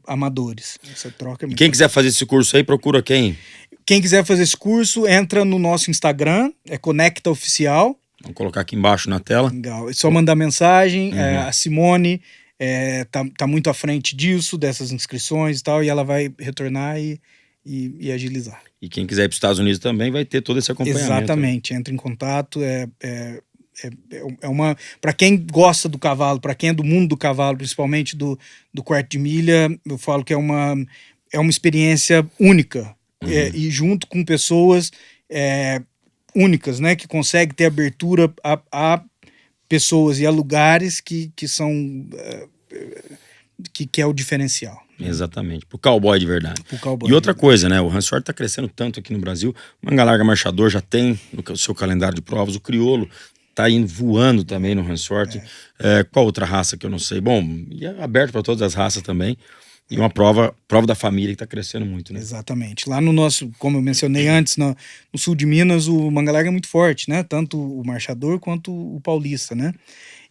amadores. Essa troca é muito E quem quiser fazer esse curso aí, procura quem? Quem quiser fazer esse curso, entra no nosso Instagram, Conecta Oficial. Vamos colocar aqui embaixo na tela. Legal. É só mandar mensagem. A Simone tá muito à frente disso, dessas inscrições e tal, e ela vai retornar e agilizar. E quem quiser ir para os Estados Unidos também vai ter todo esse acompanhamento. Exatamente. Entra em contato. Para quem gosta do cavalo, para quem é do mundo do cavalo, principalmente do quarto de milha, eu falo que é uma experiência única. E junto com pessoas únicas, né, que conseguem ter abertura a pessoas e a lugares que são que é o diferencial. Exatamente, pro cowboy de verdade. Pro cowboy E outra coisa, né, o Hunt Sorting tá crescendo tanto aqui no Brasil, o Manga Larga Marchador já tem no seu calendário de provas, o crioulo tá indo voando também no Hunt Sorting. Qual outra raça que eu não sei? Bom, e é aberto para todas as raças também. E uma prova da família que está crescendo muito, né? Exatamente. Lá no nosso, como eu mencionei antes, no sul de Minas, o Manga Larga é muito forte, né? Tanto o Marchador quanto o Paulista, né?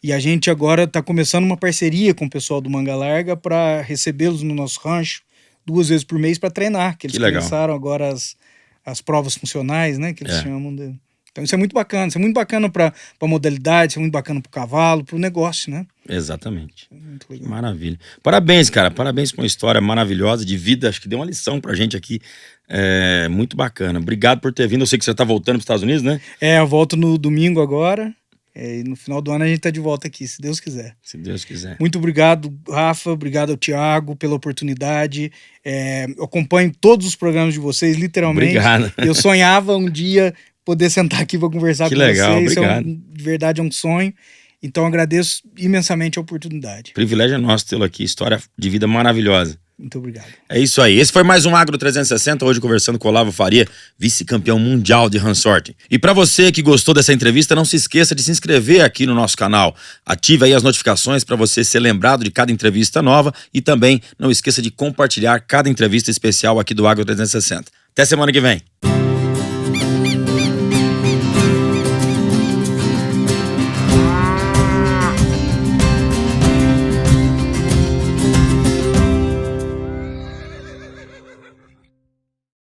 E a gente agora está começando uma parceria com o pessoal do Manga Larga para recebê-los no nosso rancho 2 vezes por mês para treinar, que eles começaram agora as provas funcionais, né? Que eles chamam de... Então isso é muito bacana para a modalidade, isso é muito bacana para o cavalo, para o negócio, né? Exatamente. Muito legal. Maravilha. Parabéns, cara. Parabéns por uma história maravilhosa de vida. Acho que deu uma lição pra gente aqui. Muito bacana. Obrigado por ter vindo. Eu sei que você tá voltando para os Estados Unidos, né? Eu volto no domingo agora. E no final do ano a gente tá de volta aqui, se Deus quiser. Se Deus quiser. Muito obrigado, Rafa. Obrigado ao Thiago pela oportunidade. Eu acompanho todos os programas de vocês, literalmente. Obrigado. Eu sonhava um dia poder sentar aqui para conversar com legal, vocês. obrigado. De verdade é um sonho. Então agradeço imensamente a oportunidade. Privilégio é nosso tê-lo aqui. História de vida maravilhosa. Muito obrigado. É isso aí. Esse foi mais um Agro 360, hoje conversando com o Olavo Faria, vice-campeão mundial de Hunt Sorting. E para você que gostou dessa entrevista, não se esqueça de se inscrever aqui no nosso canal. Ative aí as notificações para você ser lembrado de cada entrevista nova e também não esqueça de compartilhar cada entrevista especial aqui do Agro 360. Até semana que vem.